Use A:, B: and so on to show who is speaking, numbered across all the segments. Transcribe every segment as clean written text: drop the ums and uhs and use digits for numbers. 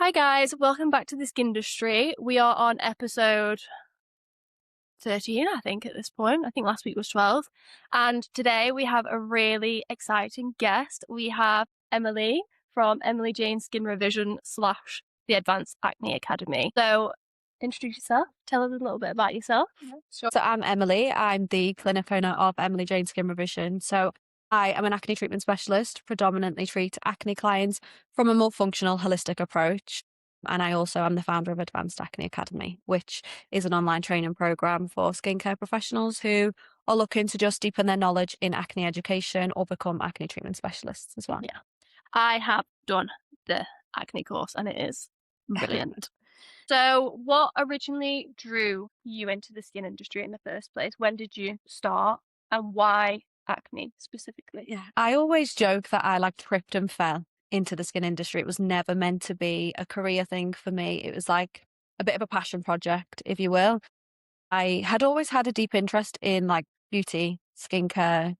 A: Hi guys, welcome back to the Skin Industry. We are on episode 13, I think, at this point. I think last week was 12. And today we have a really exciting guest. We have Emily from Emily Jayne Skin Revision / the Advanced Acne Academy. So introduce yourself. Tell us a little bit about yourself.
B: Sure. So I'm Emily. I'm the clinic owner of Emily Jayne Skin Revision. So I am an acne treatment specialist, predominantly treat acne clients from a more functional, holistic approach. And I also am the founder of Advanced Acne Academy, which is an online training program for skincare professionals who are looking to just deepen their knowledge in acne education or become acne treatment specialists as well.
A: Yeah. I have done the acne course and it is brilliant. So, what originally drew you into the skin industry in the first place? When did you start and why acne specifically?
B: Yeah, I always joke that I tripped and fell into the skin industry. It was never meant to be a career thing for me. It was like a bit of a passion project, if you will. I had always had a deep interest in beauty, skincare,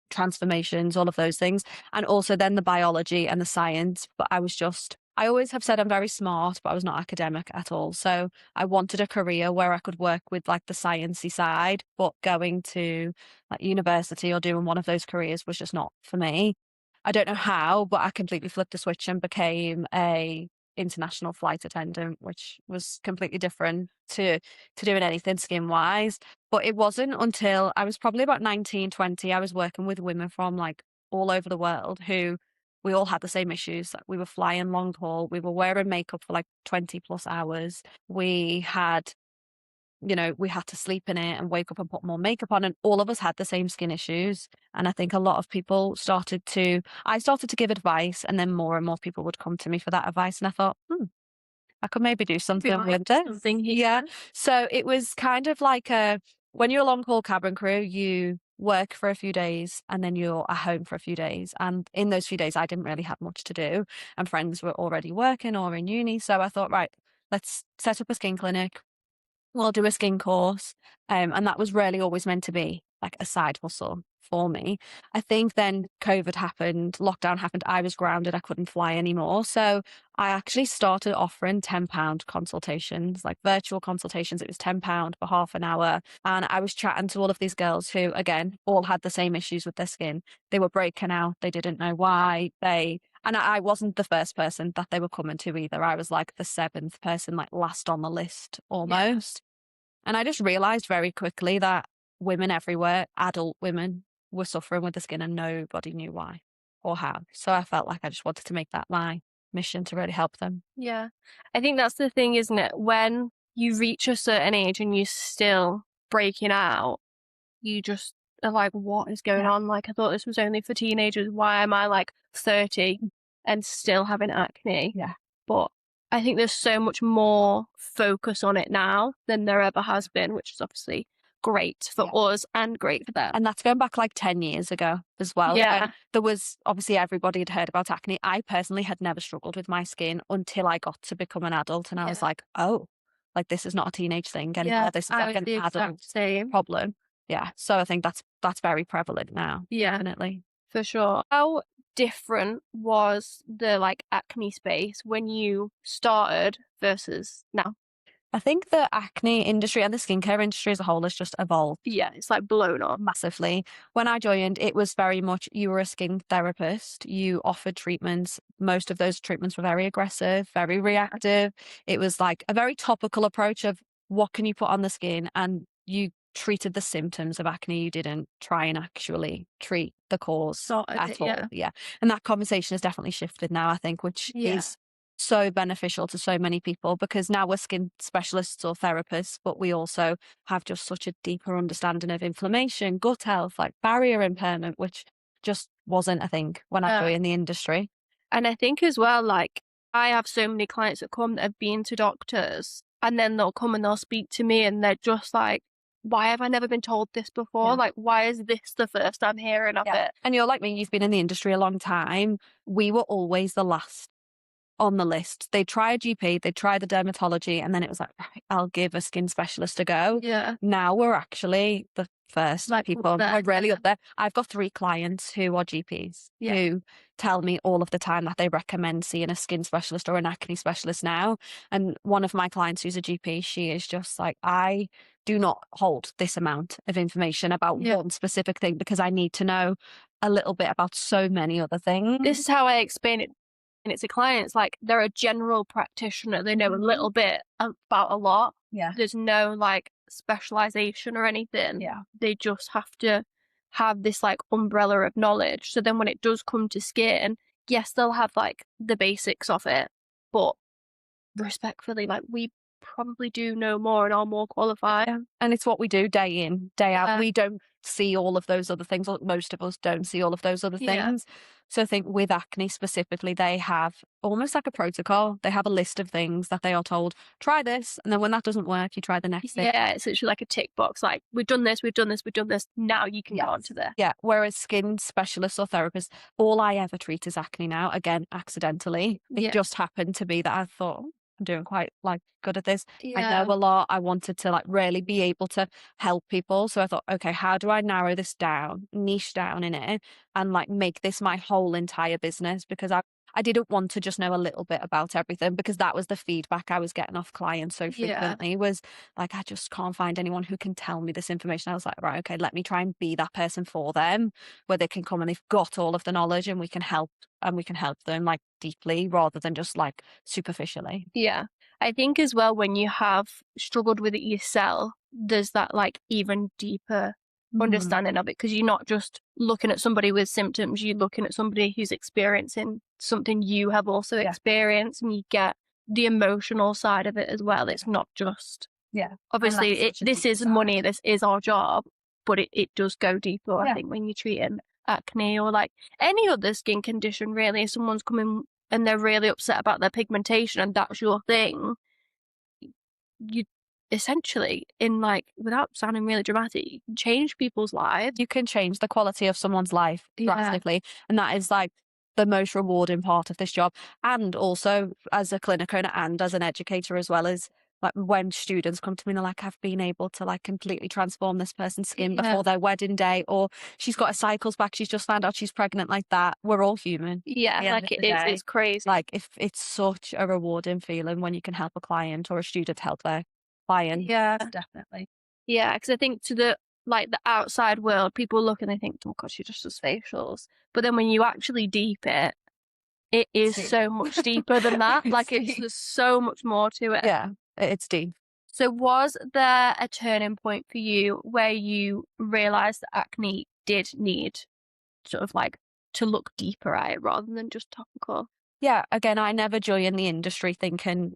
B: transformations, all of those things. And also then the biology and the science. But I always have said I'm very smart, but I was not academic at all. So I wanted a career where I could work with the sciencey side, but going to university or doing one of those careers was just not for me. I don't know how, but I completely flipped the switch and became a international flight attendant, which was completely different to doing anything skin wise. But it wasn't until I was probably about 19, 20, I was working with women from all over the world who we all had the same issues. We were flying long haul. We were wearing makeup for 20 plus hours. We had to sleep in it and wake up and put more makeup on. And all of us had the same skin issues. And I think a lot of people I started to give advice, and then more and more people would come to me for that advice. And I thought, I could maybe do something with this.
A: Something here.
B: Yeah. So it was kind of when you're a long haul cabin crew, you work for a few days and then you're at home for a few days. And in those few days, I didn't really have much to do, and friends were already working or in uni. So I thought, right, let's set up a skin clinic. We'll do a skin course. And that was really always meant to be a side hustle for me. I think then COVID happened, lockdown happened, I was grounded, I couldn't fly anymore. So I actually started offering £10 consultations, virtual consultations. It was £10 for half an hour. And I was chatting to all of these girls who, again, all had the same issues with their skin. They were breaking out. They didn't know why. And I wasn't the first person that they were coming to either. I was the seventh person, last on the list almost. Yeah. And I just realized very quickly that women everywhere, adult women, were suffering with the skin and nobody knew why or how. So I felt like I just wanted to make that my mission to really help them.
A: Yeah. I think that's the thing, isn't it? When you reach a certain age and you're still breaking out, you just are like, what is going on? I thought this was only for teenagers. Why am I 30 and still having acne?
B: Yeah.
A: But I think there's so much more focus on it now than there ever has been, which is obviously great for us and great for them.
B: And that's going back 10 years ago as well.
A: Yeah.
B: There was obviously everybody had heard about acne. I personally had never struggled with my skin until I got to become an adult. And I was like, oh, this is not a teenage thing anymore. This is an adult problem. Yeah. So I think that's very prevalent now.
A: Yeah.
B: Definitely.
A: For sure. How different was the acne space when you started versus now?
B: I think the acne industry and the skincare industry as a whole has just evolved.
A: Yeah, it's blown up
B: Massively. When I joined, it was very much you were a skin therapist, you offered treatments. Most of those treatments were very aggressive, very reactive. It was a very topical approach of what can you put on the skin, and you treated the symptoms of acne. You didn't try and actually treat the cause at all. Yeah. And that conversation has definitely shifted now, I think, which is so beneficial to so many people, because now we're skin specialists or therapists, but we also have just such a deeper understanding of inflammation, gut health, barrier impairment, which just wasn't a thing when I joined the industry.
A: And I think as well, I have so many clients that come that have been to doctors, and then they'll come and they'll speak to me and they're just why have I never been told this before? Why is this the first I'm hearing of it?
B: And you're like me, you've been in the industry a long time. We were always the last on the list. They'd try a GP, they'd try the dermatology, and then it was like, right, I'll give a skin specialist a go.
A: Yeah.
B: Now we're actually the first
A: Like, up
B: people.
A: there,
B: We're really
A: yeah.
B: up there. I've got 3 clients who are GPs
A: Yeah.
B: who tell me all of the time that they recommend seeing a skin specialist or an acne specialist now. And one of my clients who's a GP, she is just like, I do not hold this amount of information about
A: Yeah.
B: one specific thing because I need to know a little bit about so many other things.
A: This is how I explain it, and it's a client. It's like they're a general practitioner. They know a little bit about a lot.
B: Yeah.
A: There's no like specialization or anything.
B: Yeah.
A: They just have to have this like umbrella of knowledge. So then when it does come to skin, yes, they'll have like the basics of it, but respectfully, like we probably do know more and are more qualified.
B: Yeah. And it's what we do day in, day out.
A: Yeah.
B: We don't see all of those other things, or most of us don't see all of those other
A: Yeah.
B: things. So I think with acne specifically, they have almost like a protocol. They have a list of things that they are told, try this. And then when that doesn't work, you try the next thing.
A: Yeah, it's literally like a tick box. Like, we've done this, we've done this, we've done this. Now you can go on to this.
B: Yeah. Whereas skin specialists or therapists, all I ever treat is acne now. Again, accidentally.
A: Yeah.
B: It just happened to be that I thought, "Oh, I'm doing quite like good at this. I
A: Yeah.
B: know a lot. I wanted to like really be able to help people. So I thought, okay, how do I narrow this down, niche down in it, and like make this my whole entire business? Because I didn't want to just know a little bit about everything, because that was the feedback I was getting off clients so
A: Yeah.
B: frequently was like, I just can't find anyone who can tell me this information. I was like, right, okay, let me try and be that person for them where they can come and they've got all of the knowledge and we can help them like deeply rather than just like superficially.
A: Yeah. I think as well, when you have struggled with it yourself, there's that like even deeper understanding of it, because you're not just looking at somebody with symptoms, you're looking at somebody who's experiencing something you have also experienced, and you get the emotional side of it as well. It's not just, obviously this is money, this is our job, but it does go deeper. I think when you're treating acne or like any other skin condition, really, if someone's coming and they're really upset about their pigmentation and that's your thing, you essentially, in like, without sounding really dramatic, you can change people's lives.
B: You can change the quality of someone's life drastically. And that is like the most rewarding part of this job. And also as a clinic owner and as an educator as well, as like when students come to me and they're like, I've been able to like completely transform this person's skin before their wedding day, or she's got her cycles back, she's just found out she's pregnant, like that. We're all human.
A: Yeah, like it's crazy.
B: Like if it's such a rewarding feeling when you can help a client or a student help their client.
A: Yeah,
B: Definitely.
A: yeah, because I think to the outside world, people look and they think, oh god, she just does facials. But then when you actually deep it, it is so much deeper than that. Like there's so much more to it.
B: Yeah, it's deep.
A: So was there a turning point for you where you realized that acne did need sort of like to look deeper at it rather than just topical?
B: Yeah, again, I never joined the industry thinking,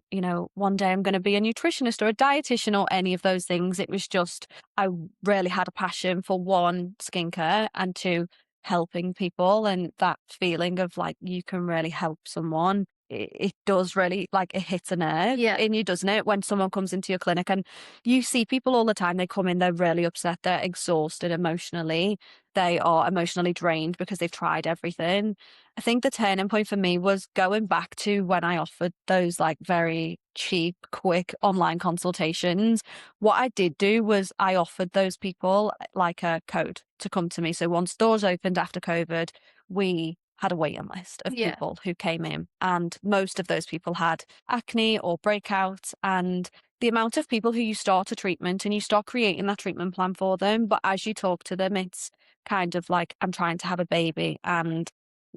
B: one day I'm going to be a nutritionist or a dietitian or any of those things. It was just, I really had a passion for one, skincare, and two, helping people. And that feeling of like, you can really help someone. It does really, like, it hits a nerve in you, doesn't it? When someone comes into your clinic and you see people all the time, they come in, they're really upset, they're exhausted emotionally, they are emotionally drained because they've tried everything. I think the turning point for me was going back to when I offered those like very cheap, quick online consultations. What I did do was I offered those people like a code to come to me. So once doors opened after COVID, we had a waiting list of people who came in, and most of those people had acne or breakouts. And the amount of people who you start a treatment and you start creating that treatment plan for them, but as you talk to them, it's kind of like, I'm trying to have a baby and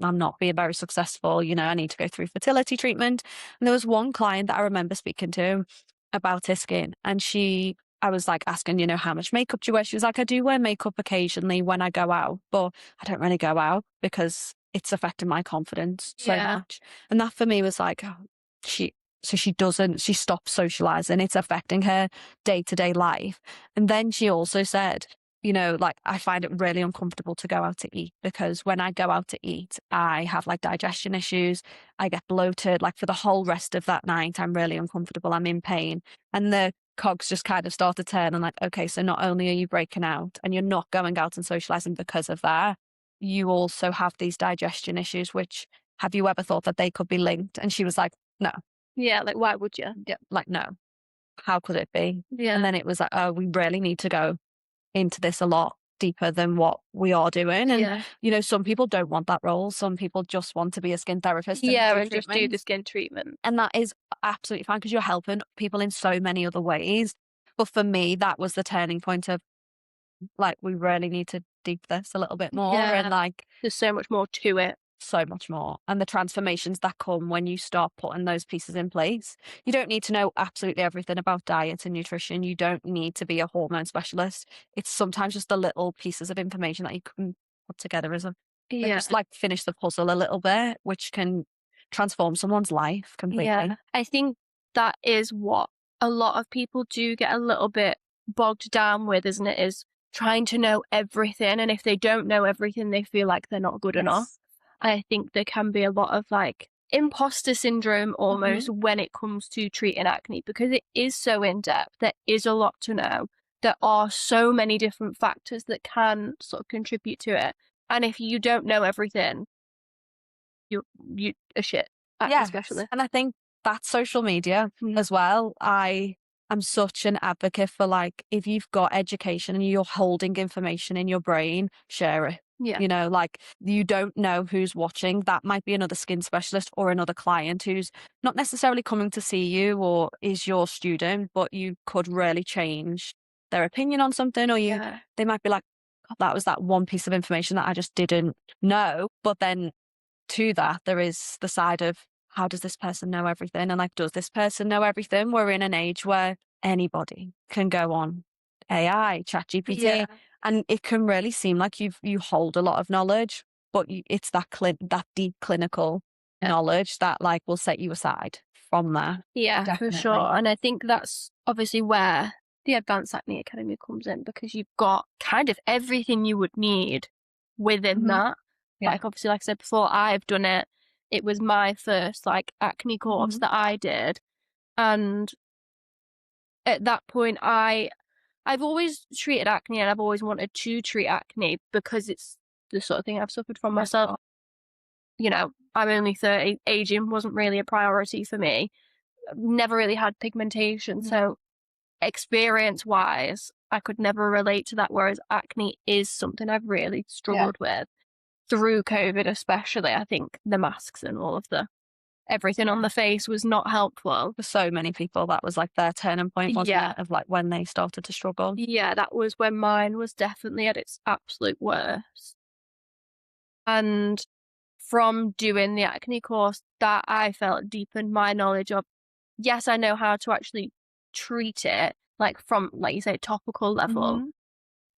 B: I'm not being very successful, I need to go through fertility treatment. And there was one client that I remember speaking to about her skin, and I was like asking, how much makeup do you wear? She was like, I do wear makeup occasionally when I go out, but I don't really go out because it's affecting my confidence so much. And that for me was like, she stopped socializing. It's affecting her day-to-day life. And then she also said, like, I find it really uncomfortable to go out to eat, because when I go out to eat, I have like digestion issues. I get bloated, like for the whole rest of that night. I'm really uncomfortable. I'm in pain. And the cogs just kind of start to turn and like, okay, so not only are you breaking out and you're not going out and socializing because of that, you also have these digestion issues, which have you ever thought that they could be linked? And she was like, no.
A: Yeah, like, why would you?
B: Yeah, like, no, how could it be? And
A: Yeah.
B: then it was like, oh, we really need to go into this a lot deeper than what we are doing. And,
A: Yeah.
B: some people don't want that role. Some people just want to be a skin therapist and
A: Yeah,
B: do
A: and just do the
B: treatments.
A: skin treatment.
B: And that is absolutely fine because you're helping people in so many other ways. But for me, that was the turning point of like, we really need to deep this a little bit more and
A: Yeah.
B: like
A: There's so much more to it.
B: so much more. And the transformations that come when you start putting those pieces in place. You don't need to know absolutely everything about diet and nutrition. You don't need to be a hormone specialist. It's sometimes just the little pieces of information that you can put together as a and
A: Yeah.
B: just like finish the puzzle a little bit, which can transform someone's life completely.
A: Yeah. I think that is what a lot of people do get a little bit bogged down with, isn't it? Is trying to know everything. And if they don't know everything, they feel like they're not good enough.
B: Yes.
A: I think there can be a lot of like imposter syndrome almost
B: Mhm.
A: when it comes to treating acne because it is so in depth. There is a lot to know. There are so many different factors that can sort of contribute to it. And if you don't know everything, you a shit acne
B: Yes.
A: specialist.
B: And I think that's social media
A: Mm.
B: as well. I am such an advocate for like, if you've got education and you're holding information in your brain, share it.
A: Yeah.
B: Like you don't know who's watching. That might be another skin specialist or another client who's not necessarily coming to see you or is your student, but you could really change their opinion on something, or
A: Yeah.
B: they might be like, "God, that was that one piece of information that I just didn't know." But then to that, there is the side of how does this person know everything? And like, does this person know everything? We're in an age where anybody can go on AI,
A: Yeah.
B: ChatGPT, and it can really seem like you hold a lot of knowledge, but it's that deep clinical
A: Yeah.
B: knowledge that like will set you aside from that.
A: Yeah, for
B: Definitely.
A: sure. And I think that's obviously where the Advanced Acne Academy comes in because you've got kind of everything you would need within
B: Hmm.
A: that.
B: Yeah.
A: Like obviously, like I said before, I've done it. It was my first like acne course
B: Hmm.
A: that I did. And at that point I've always treated acne and I've always wanted to treat acne because it's the sort of thing I've suffered from myself. I'm only 30, aging wasn't really a priority for me. Never really had pigmentation,
B: Yeah.
A: so experience wise, I could never relate to that. Whereas acne is something I've really
B: Yeah.
A: struggled with through COVID, especially. I think the masks and all of the everything on the face was not helpful.
B: For so many people, that was like their turning point, wasn't
A: Yeah.
B: it? Of like when they started to struggle.
A: Yeah, that was when mine was definitely at its absolute worst. And from doing the acne course, that I felt deepened my knowledge of, yes, I know how to actually treat it, like from, like you say, topical level,
B: Hmm.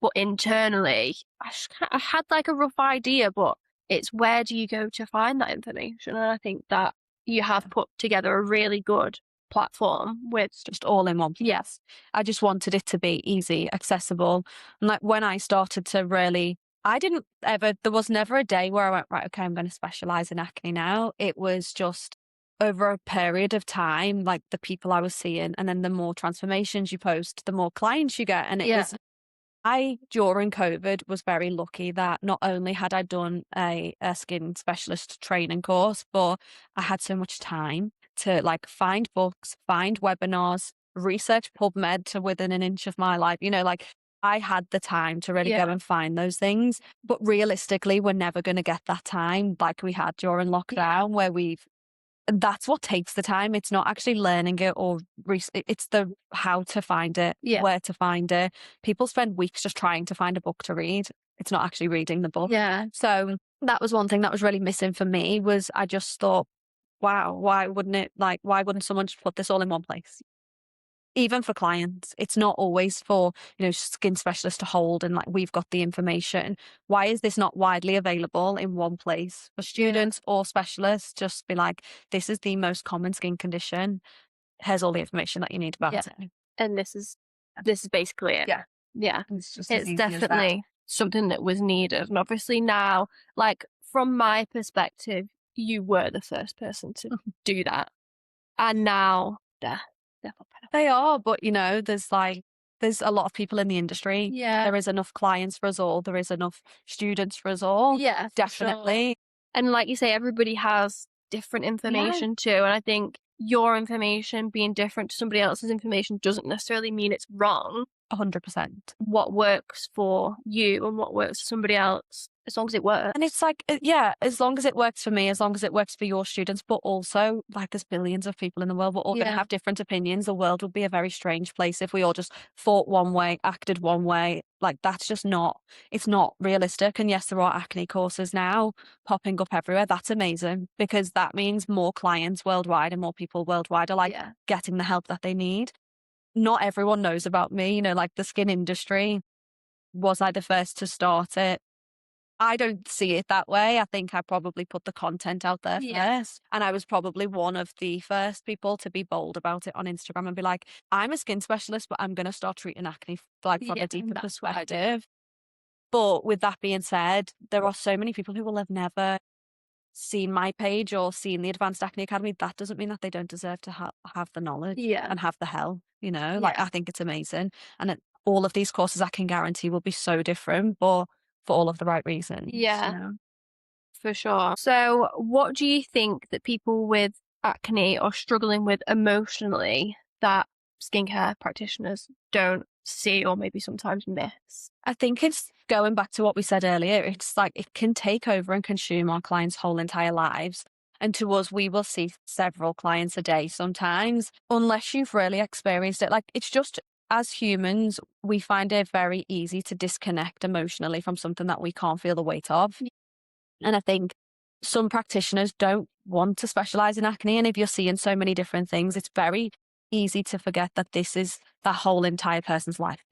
A: but internally, I had like a rough idea, but it's where do you go to find that information? And I think that you have put together a really good platform with,
B: Just all in one place.
A: yes,
B: I just wanted it to be easy, accessible. And like when I started to really, there was never a day where I went, right, okay, I'm going to specialize in acne now. It was just over a period of time, like the people I was seeing, and then the more transformations you post, the more clients you get. And
A: yeah,
B: during COVID, was very lucky that not only had I done a skin specialist training course, but I had so much time to like find books, find webinars, research PubMed to within an inch of my life. Like I had the time to really
A: yeah,
B: go and find those things. But realistically, we're never going to get that time like we had during
A: yeah,
B: lockdown, where that's what takes the time. It's not actually learning it or it's the how to find it,
A: yeah,
B: where to find it. People spend weeks just trying to find a book to read. It's not actually reading the book.
A: yeah,
B: So that was one thing that was really missing for me was I just thought, wow, why wouldn't someone just put this all in one place? Even for clients, it's not always for, skin specialists to hold and like we've got the information. Why is this not widely available in one place for
A: yeah,
B: students or specialists? Just be like, this is the most common skin condition. Here's all the information that you need
A: yeah.
B: about it.
A: And this is basically it.
B: Yeah,
A: Yeah.
B: it's just as
A: It's
B: easy as that.
A: definitely something that was needed. And obviously now, like from my perspective, you were the first person to do that. And now they're popping up.
B: They are, but there's a lot of people in the industry.
A: Yeah.
B: There is enough clients for us all. There is enough students for us all.
A: Yeah, for sure.
B: Definitely.
A: And like you say, everybody has different
B: Yeah,
A: information too. And I think your information being different to somebody else's information doesn't necessarily mean it's wrong.
B: 100%.
A: What works for you and what works for somebody else, as long as it
B: And
A: works.
B: it's like, yeah, as long as it works for me, as long as it works for your students, but also, like, there's billions of people in the world. We're all going to
A: Yeah.
B: have different opinions. The world would be a very strange place if we all just thought one way, acted one way. Like, that's just not, it's not realistic. And yes, there are acne courses now popping up everywhere. That's amazing because that means more clients worldwide and more people worldwide are like
A: Yeah.
B: getting the help that they need. Not everyone knows about me, like the skin industry. Was I the first to start it? I don't see it that way. I think I probably put the content out there
A: Yeah.
B: first. And I was probably one of the first people to be bold about it on Instagram and be like, I'm a skin specialist, but I'm going to start treating acne like from
A: Yeah.
B: a deeper
A: That's what I do.
B: perspective. But with that being said, there are so many people who will have never seen my page or seen the Advanced Acne Academy. That doesn't mean that they don't deserve to have the knowledge
A: Yeah.
B: and have the help, Like,
A: Yeah.
B: I think it's amazing. And all of these courses I can guarantee will be so different, but for all of the right reasons.
A: Yeah. For sure. So, what do you think that people with acne are struggling with emotionally that skincare practitioners don't see or maybe sometimes miss?
B: I think it's going back to what we said earlier. It's like it can take over and consume our clients' whole entire lives. And to us, we will see several clients a day sometimes, unless you've really experienced it. Like it's just as humans, we find it very easy to disconnect emotionally from something that we can't feel the weight of. And I think some practitioners don't want to specialize in acne. And if you're seeing so many different things, it's very easy to forget that this is the whole entire person's life.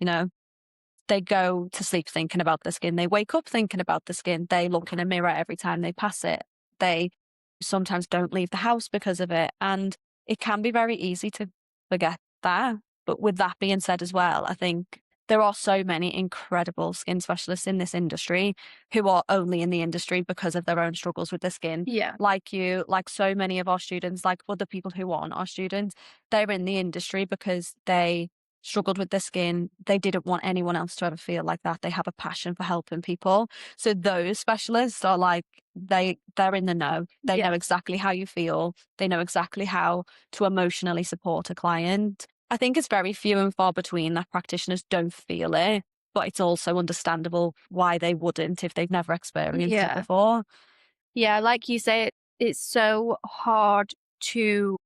B: They go to sleep thinking about the skin. They wake up thinking about the skin. They look in a mirror every time they pass it. They sometimes don't leave the house because of it. And it can be very easy to forget that. But with that being said as well, I think there are so many incredible skin specialists in this industry who are only in the industry because of their own struggles with the skin.
A: Yeah.
B: Like you, like so many of our students, like other people who aren't our students, they're in the industry because they struggled with their skin. They didn't want anyone else to ever feel like that. They have a passion for helping people. So those specialists are like they're in the know. They
A: Yeah.
B: know exactly how you feel. They know exactly how to emotionally support a client. I think it's very few and far between that practitioners don't feel it, but it's also understandable why they wouldn't if they've never experienced it
A: Yeah.
B: before.
A: Yeah. Like you say, it's so hard to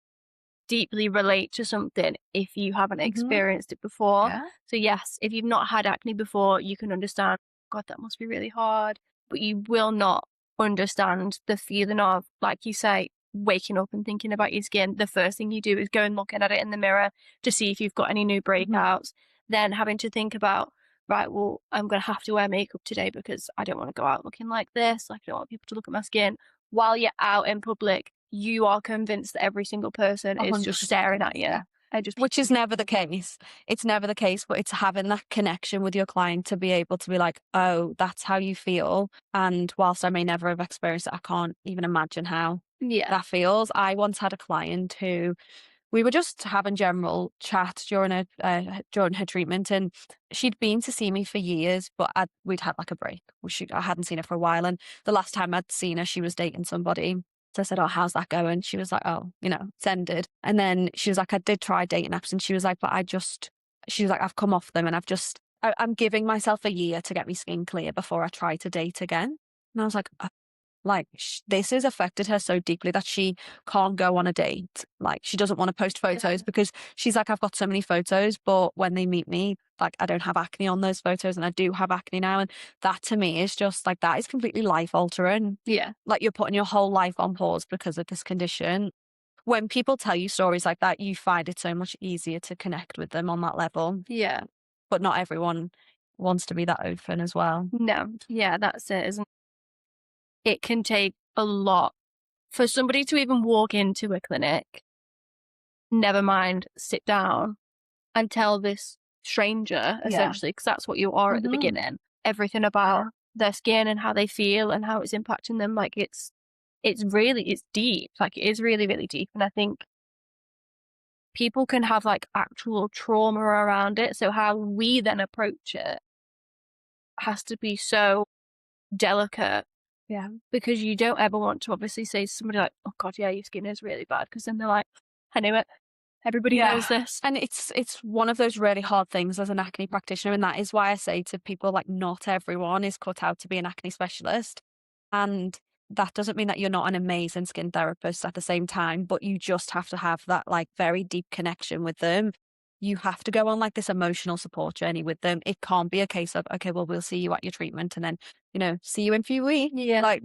A: deeply relate to something if you haven't
B: Hmm.
A: experienced it before.
B: Yeah.
A: So yes, if you've not had acne before, you can understand, God, that must be really hard, but you will not understand the feeling of, like you say, waking up and thinking about your skin. The first thing you do is go and looking at it in the mirror to see if you've got any new
B: Hmm.
A: breakouts, then having to think about, right, well, I'm going to have to wear makeup today because I don't want to go out looking like this. Like, I don't want people to look at my skin. While you're out in public, you are convinced that every single person is just
B: 100%.
A: staring at you. I just
B: Which is never the case. It's never the case, but it's having that connection with your client to be able to be like, oh, that's how you feel. And whilst I may never have experienced it, I can't even imagine how
A: yeah.
B: that feels. I once had a client who we were just having general chat during her treatment, and she'd been to see me for years, but we'd had like a break. I hadn't seen her for a while, and the last time I'd seen her, she was dating somebody. So I said, "Oh, how's that going?" She was like, "Oh, it's ended." And then she was like, "I did try dating apps," and she was like, she was like, "I've come off them, and I'm giving myself a year to get my skin clear before I try to date again." And I was like, this has affected her so deeply that she can't go on a date. Like, she doesn't want to post photos because she's like, I've got so many photos, but when they meet me, like, I don't have acne on those photos and I do have acne now. And that to me is just like, that is completely life altering.
A: Yeah.
B: Like, you're putting your whole life on pause because of this condition. When people tell you stories like that, you find it so much easier to connect with them on that level.
A: Yeah.
B: But not everyone wants to be that open as well.
A: No. Yeah, that's it, isn't it? It can take a lot for somebody to even walk into a clinic, never mind sit down and tell this stranger,
B: Yeah.
A: essentially, because that's what you are at the
B: Hmm.
A: beginning, everything about their skin and how they feel and how it's impacting them. Like it's deep. Like it is really, really deep. And I think people can have like actual trauma around it. So how we then approach it has to be so delicate
B: Yeah.
A: because you don't ever want to obviously say to somebody like, "Oh god, yeah, your skin is really bad," because then they're like, "I knew it. Everybody
B: Yeah.
A: knows this."
B: And it's one of those really hard things as an acne practitioner, and that is why I say to people, like, not everyone is cut out to be an acne specialist. And that doesn't mean that you're not an amazing skin therapist at the same time, but you just have to have that, like, very deep connection with them. You have to go on, like, this emotional support journey with them. It can't be a case of, "Okay, well, we'll see you at your treatment and then, see you in a few weeks."
A: Yeah.
B: Like,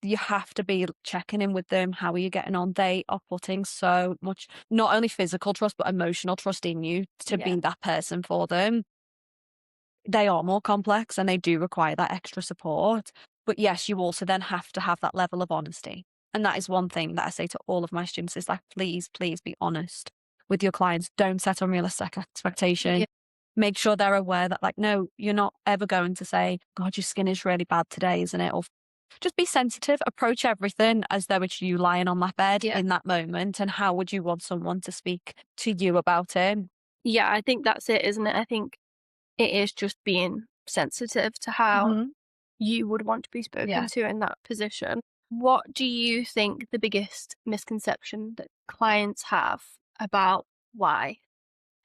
B: you have to be checking in with them. How are you getting on? They are putting so much, not only physical trust, but emotional trust in you to
A: Yeah.
B: be that person for them. They are more complex and they do require that extra support. But yes, you also then have to have that level of honesty. And that is one thing that I say to all of my students is like, please, please be honest with your clients. Don't set unrealistic
A: Yeah.
B: expectation. Make sure they're aware that, like, no, you're not ever going to say, God, your skin is really bad today, isn't it? Or just be sensitive, approach everything as though it's you lying on that bed
A: Yeah.
B: in that moment. And how would you want someone to speak to you about it?
A: Yeah, I think that's it, isn't it? I think it is just being sensitive to how
B: Hmm.
A: you would want to be spoken
B: Yeah.
A: to in that position. What do you think the biggest misconception that clients have about why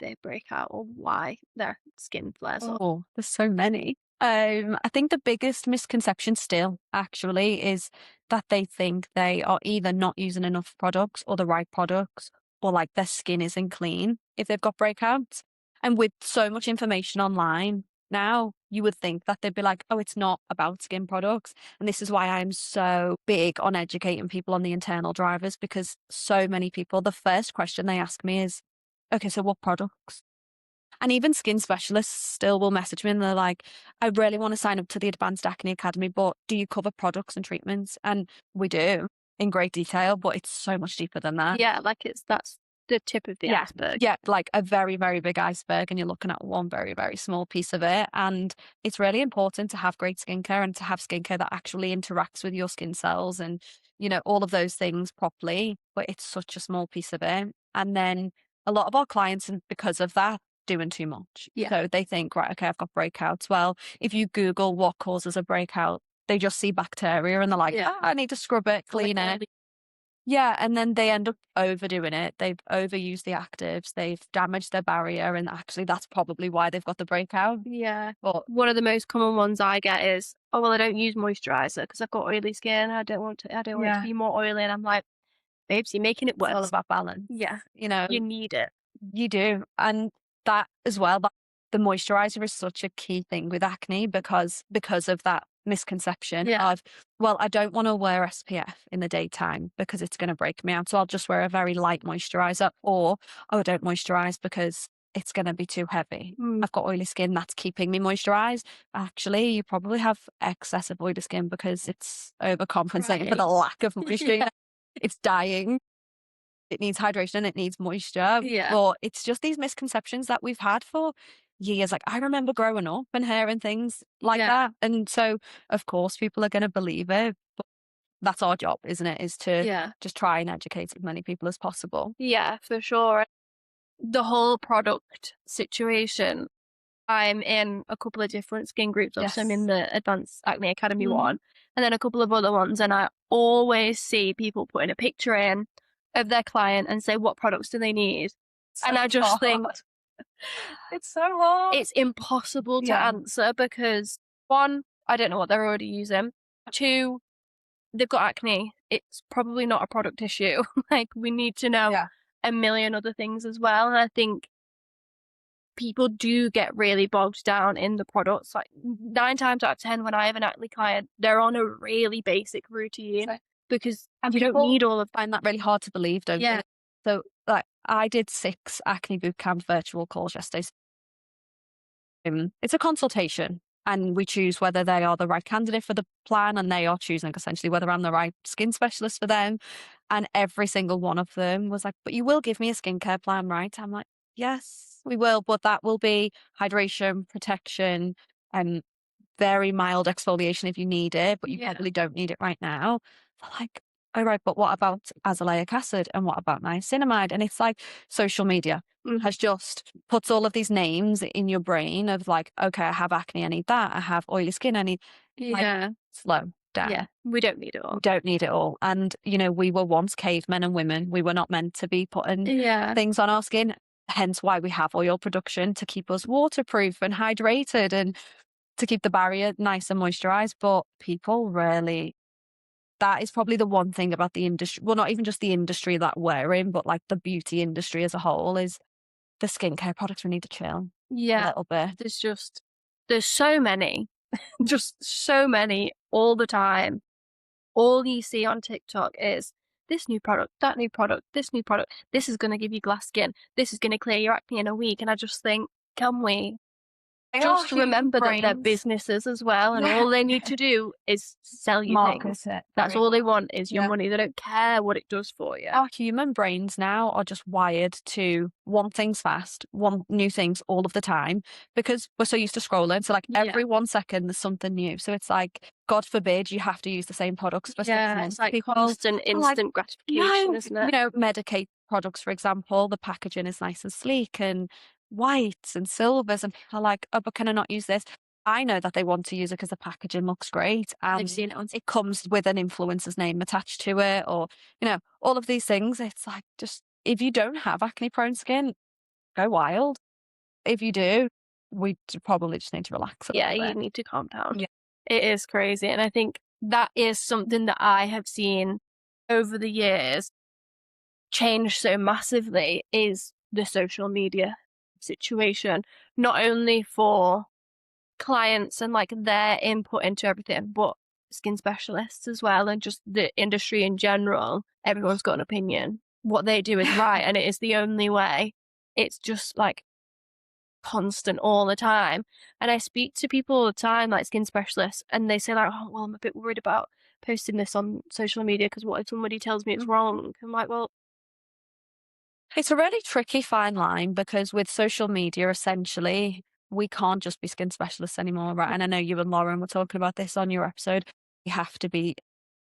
A: they break out or why their skin flares up?
B: Oh, there's so many. I think the biggest misconception still actually is that they think they are either not using enough products or the right products, or like their skin isn't clean if they've got breakouts. And with so much information online now, you would think that they'd be like, oh, it's not about skin products. And this is why I'm so big on educating people on the internal drivers, because so many people, the first question they ask me is, okay, so what products? And even skin specialists still will message me and they're like, I really want to sign up to the Advanced Acne Academy, but do you cover products and treatments? And we do in great detail, but it's so much deeper than that.
A: Yeah, like that's the tip of the
B: Yeah.
A: iceberg.
B: Yeah. Like a very, very big iceberg, and you're looking at one very, very small piece of it. And it's really important to have great skincare and to have skincare that actually interacts with your skin cells and, all of those things properly. But it's such a small piece of it. And then a lot of our clients, and because of that, doing too much.
A: Yeah.
B: So they think, right, okay, I've got breakouts. Well, if you Google what causes a breakout, they just see bacteria and they're like,
A: Yeah.
B: I need to scrub it, clean it.
A: Clearly.
B: Yeah, and then they end up overdoing it. They've overused the actives, they've damaged their barrier, and actually that's probably why they've got the breakout.
A: Yeah.
B: But
A: One of the most common ones I get is, "Oh, well, I don't use moisturizer because I've got oily skin. I don't want it to
B: yeah,
A: be more oily." And I'm like, "Babes, you're making it
B: it's all
A: worse."
B: about balance.
A: Yeah.
B: You know,
A: You need it.
B: you do. And that as well, that the moisturizer is such a key thing with acne because of that misconception
A: Yeah.
B: of, well, I don't want to wear SPF in the daytime because it's going to break me out. So I'll just wear a very light moisturizer, or oh, I don't moisturize because it's going to be too heavy.
A: Mm,
B: I've got oily skin that's keeping me moisturized. Actually, you probably have excess of oily skin because it's overcompensating for
A: right.
B: the lack of moisture.
A: Yeah.
B: It's dying, it needs hydration, it needs moisture,
A: Yeah.
B: but it's just these misconceptions that we've had for years. Like, I remember growing up and hearing things like
A: Yeah.
B: that. And so, of course, people are going to believe it. But that's our job, isn't it? Is to
A: Yeah.
B: just try and educate as many people as possible.
A: Yeah, for sure. The whole product situation, I'm in a couple of different skin groups. Obviously, I'm in
B: Yes.
A: the Advanced Acne Academy
B: Mhm.
A: one, and then a couple of other ones. And I always see people putting a picture in of their client and say, what products do they need?
B: So
A: And I just think
B: hard. It's so hard.
A: it's impossible to
B: Yeah.
A: answer because one, I don't know what they're already using. Two, they've got acne. It's probably not a product issue. Like, we need to know
B: Yeah.
A: a million other things as well. And I think people do get really bogged down in the products. Like 9 times out of 10, when I have an acne client, they're on a really basic routine
B: So,
A: because
B: and
A: you don't
B: people
A: need all of
B: find that really hard to believe, don't
A: yeah.
B: they? So, like, I did 6 acne bootcamp virtual calls yesterday. It's a consultation, and we choose whether they are the right candidate for the plan, and they are choosing essentially whether I'm the right skin specialist for them. And every single one of them was like, "But you will give me a skincare plan, right?" I'm like, "Yes, we will, but that will be hydration, protection, and very mild exfoliation if you need it, but you
A: Yeah.
B: probably don't need it right now." They're like, all right, but what about azelaic acid and what about niacinamide? And it's like social media
A: Mhm.
B: has just puts all of these names in your brain of like, okay, I have acne, I need that. I have oily skin, I need, like,
A: Yeah.
B: slow.
A: Yeah,
B: down.
A: we don't need it
B: We
A: all.
B: don't need it all. And, you know, we were once cavemen and women. We were not meant to be putting
A: Yeah.
B: things on our skin. Hence why we have oil production to keep us waterproof and hydrated and to keep the barrier nice and moisturized. But people really, that is probably the one thing about the industry. Well, not even just the industry that we're in, but like the beauty industry as a whole is the skincare products. We need to chill a
A: Yeah.
B: little bit.
A: There's just there's so many, just so many all the time. All you see on TikTok is this new product, that new product, this new product. This is gonna give you glass skin. This is gonna clear your acne in a week. And I just think, can we
B: They are
A: just
B: human
A: remember that they're
B: brains.
A: businesses as well, and
B: Yeah.
A: all they need to do is sell you
B: Market
A: things.
B: it
A: That's
B: very
A: all they
B: well.
A: want is your
B: Yeah.
A: money. They don't care what it does for you.
B: Our human brains now are just wired to want things fast, want new things all of the time because we're so used to scrolling. So, like,
A: Yeah.
B: every 1 second, there's something new. So, it's like, God forbid you have to use the same products for 6 months.
A: It's like
B: People
A: constant
B: are like,
A: instant gratification,
B: no,
A: isn't it?
B: Medicate products, for example, the packaging is nice and sleek and whites and silvers. And people are like, oh, but can I not use this? I know that they want to use it because the packaging looks great
A: They've
B: and
A: seen it on
B: it comes with an influencer's name attached to it, or, all of these things. It's like, just if you don't have acne prone skin, go wild. If you do, probably just need to relax a
A: Yeah,
B: little
A: you
B: bit.
A: need to calm down.
B: Yeah.
A: It is crazy. And I think that is something that I have seen over the years change so massively is the social media situation, not only for clients and like their input into everything, but skin specialists as well, and just the industry in general. Everyone's got an opinion. What they do is right, and it is the only way. It's just like constant all the time. And I speak to people all the time, like skin specialists, and they say like, "Oh, well, I'm a bit worried about posting this on social media because what if somebody tells me it's wrong?" I'm like, "Well,
B: It's a really tricky fine line because with social media, essentially, we can't just be skin specialists anymore, right? And I know you and Lauren were talking about this on your episode. You have to be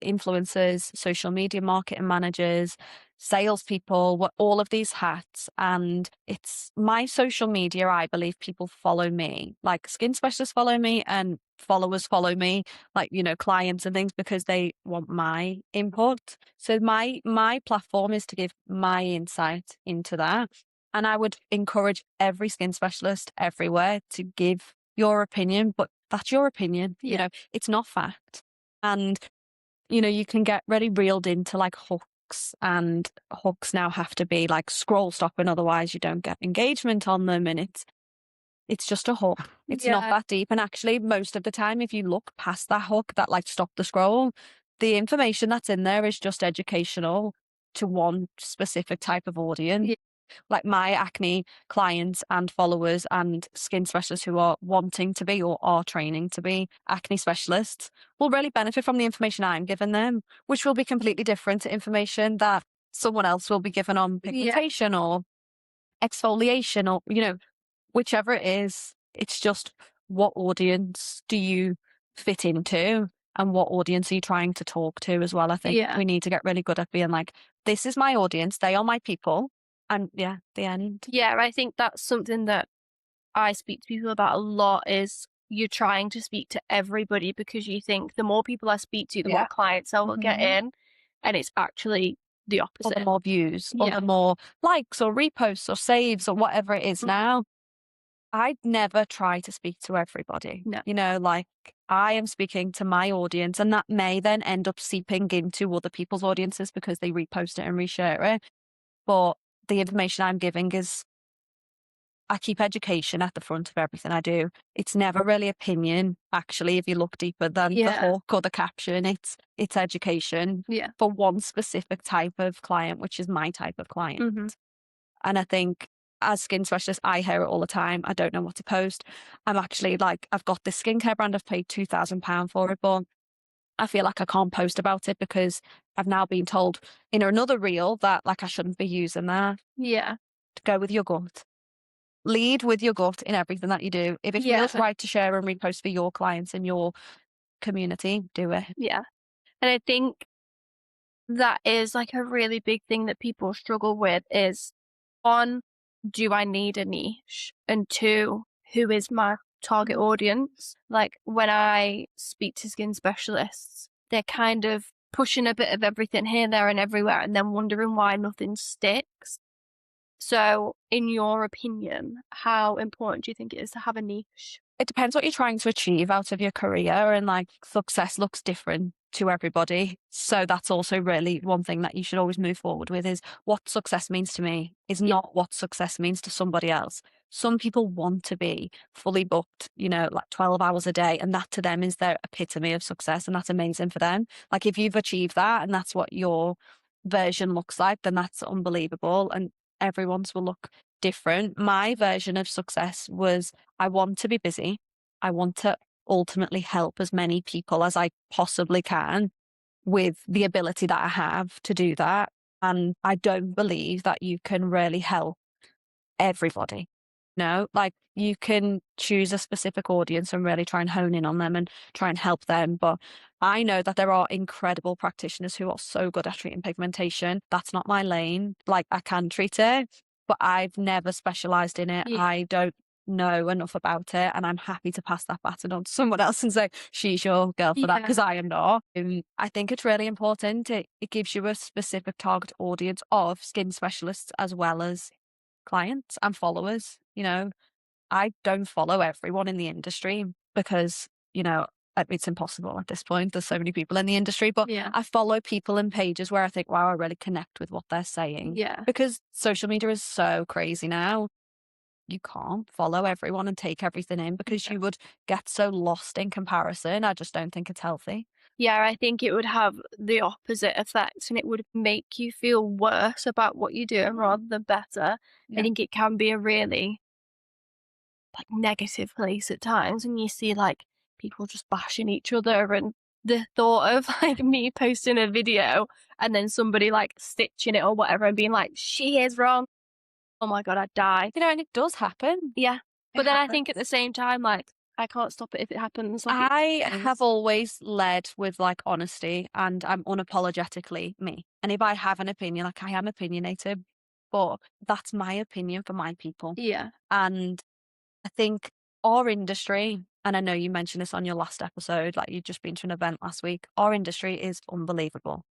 B: influencers, social media marketing managers, salespeople, all of these hats. And it's my social media, I believe people follow me. Like, skin specialists follow me and followers follow me, like, clients and things, because they want my input. So my platform is to give my insight into that. And I would encourage every skin specialist everywhere to give your opinion, but that's your opinion.
A: yeah,
B: It's not fact. And you can get really reeled into like hooks, and hooks now have to be like scroll stopping, otherwise you don't get engagement on them. And it's just a hook. It's not
A: yeah,
B: that deep. And actually, most of the time, if you look past that hook that like stop the scroll, the information that's in there is just educational to one specific type of audience.
A: yeah,
B: Like my acne clients and followers and skin specialists who are wanting to be or are training to be acne specialists will really benefit from the information I'm giving them, which will be completely different to information that someone else will be given on
A: yeah,
B: pigmentation or exfoliation or, whichever it is. It's just, what audience do you fit into and what audience are you trying to talk to as well? I think
A: yeah.
B: we need to get really good at being like, this is my audience, they are my people. And yeah, the end.
A: Yeah, I think that's something that I speak to people about a lot is you're trying to speak to everybody because you think the more people I speak to, the more
B: Yeah.
A: clients I will get
B: Mhm.
A: in. And it's actually the
B: Or the
A: opposite.
B: more views, or
A: Yeah.
B: the more likes or reposts or saves or whatever it is
A: Mm,
B: now. I'd never try to speak to everybody.
A: no.
B: Like, I am speaking to my audience, and that may then end up seeping into other people's audiences because they repost it and reshare it. But the information I'm giving is, I keep education at the front of everything I do. It's never really opinion, actually, if you look deeper than the
A: Yeah.
B: hook or the caption. It's education
A: Yeah.
B: for one specific type of client, which is my type of client.
A: Hmm.
B: And I think as skin specialist, I hear it all the time. I don't know what to post. I'm actually like, I've got this skincare brand, I've paid £2,000 for it, but I feel like I can't post about it because I've now been told in another reel that like I shouldn't be using that.
A: Yeah.
B: To go with your gut. Lead with your gut in everything that you do. If it
A: Yeah.
B: feels right to share and repost for your clients and your community, do it.
A: Yeah. And I think that is like a really big thing that people struggle with is one, do I need a niche? And two, who is my target audience? Like when I speak to skin specialists, they're kind of pushing a bit of everything here, there, and everywhere, and then wondering why nothing sticks. So, in your opinion, how important do you think it is to have a niche?
B: It depends what you're trying to achieve out of your career, and like success looks different to everybody. So that's also really one thing that you should always move forward with is what success means to me is
A: Yeah.
B: not what success means to somebody else. Some people want to be fully booked, like 12 hours a day, and that to them is their epitome of success, and that's amazing for them. Like if you've achieved that and that's what your version looks like, then that's unbelievable. And everyone's will look different. My version of success was I want to be busy. I want to ultimately help as many people as I possibly can with the ability that I have to do that. And I don't believe that you can really help everybody. No, like you can choose a specific audience and really try and hone in on them and try and help them. But I know that there are incredible practitioners who are so good at treating pigmentation. That's not my lane. Like I can treat it, but I've never specialized in it.
A: Yeah.
B: I don't know enough about it. And I'm happy to pass that baton on to someone else and say, she's your girl for that,
A: Yeah.
B: because I am not. I think it's really important. It gives you a specific target audience of skin specialists as well as clients and followers. I don't follow everyone in the industry because, it's impossible at this point. There's so many people in the industry, but
A: Yeah.
B: I follow people and pages where I think, wow, I really connect with what they're saying.
A: Yeah.
B: Because social media is so crazy now. You can't follow everyone and take everything in because
A: Yeah.
B: you would get so lost in comparison. I just don't think it's healthy.
A: Yeah, I think it would have the opposite effect and it would make you feel worse about what you're doing rather than better. I
B: Yeah.
A: think it can be a really like negative place at times and you see like people just bashing each other and the thought of like me posting a video and then somebody like stitching it or whatever and being like, she is wrong. Oh my God, I'd die.
B: And it does happen.
A: Yeah.
B: It
A: But then I think at
B: happens.
A: the same time, like I can't stop it if it happens. Like it
B: I have
A: happens.
B: always led with like honesty and I'm unapologetically me. And if I have an opinion, like I am opinionated, but that's my opinion for my people.
A: Yeah.
B: And I think our industry, and I know you mentioned this on your last episode, like you'd just been to an event last week, our industry is unbelievable.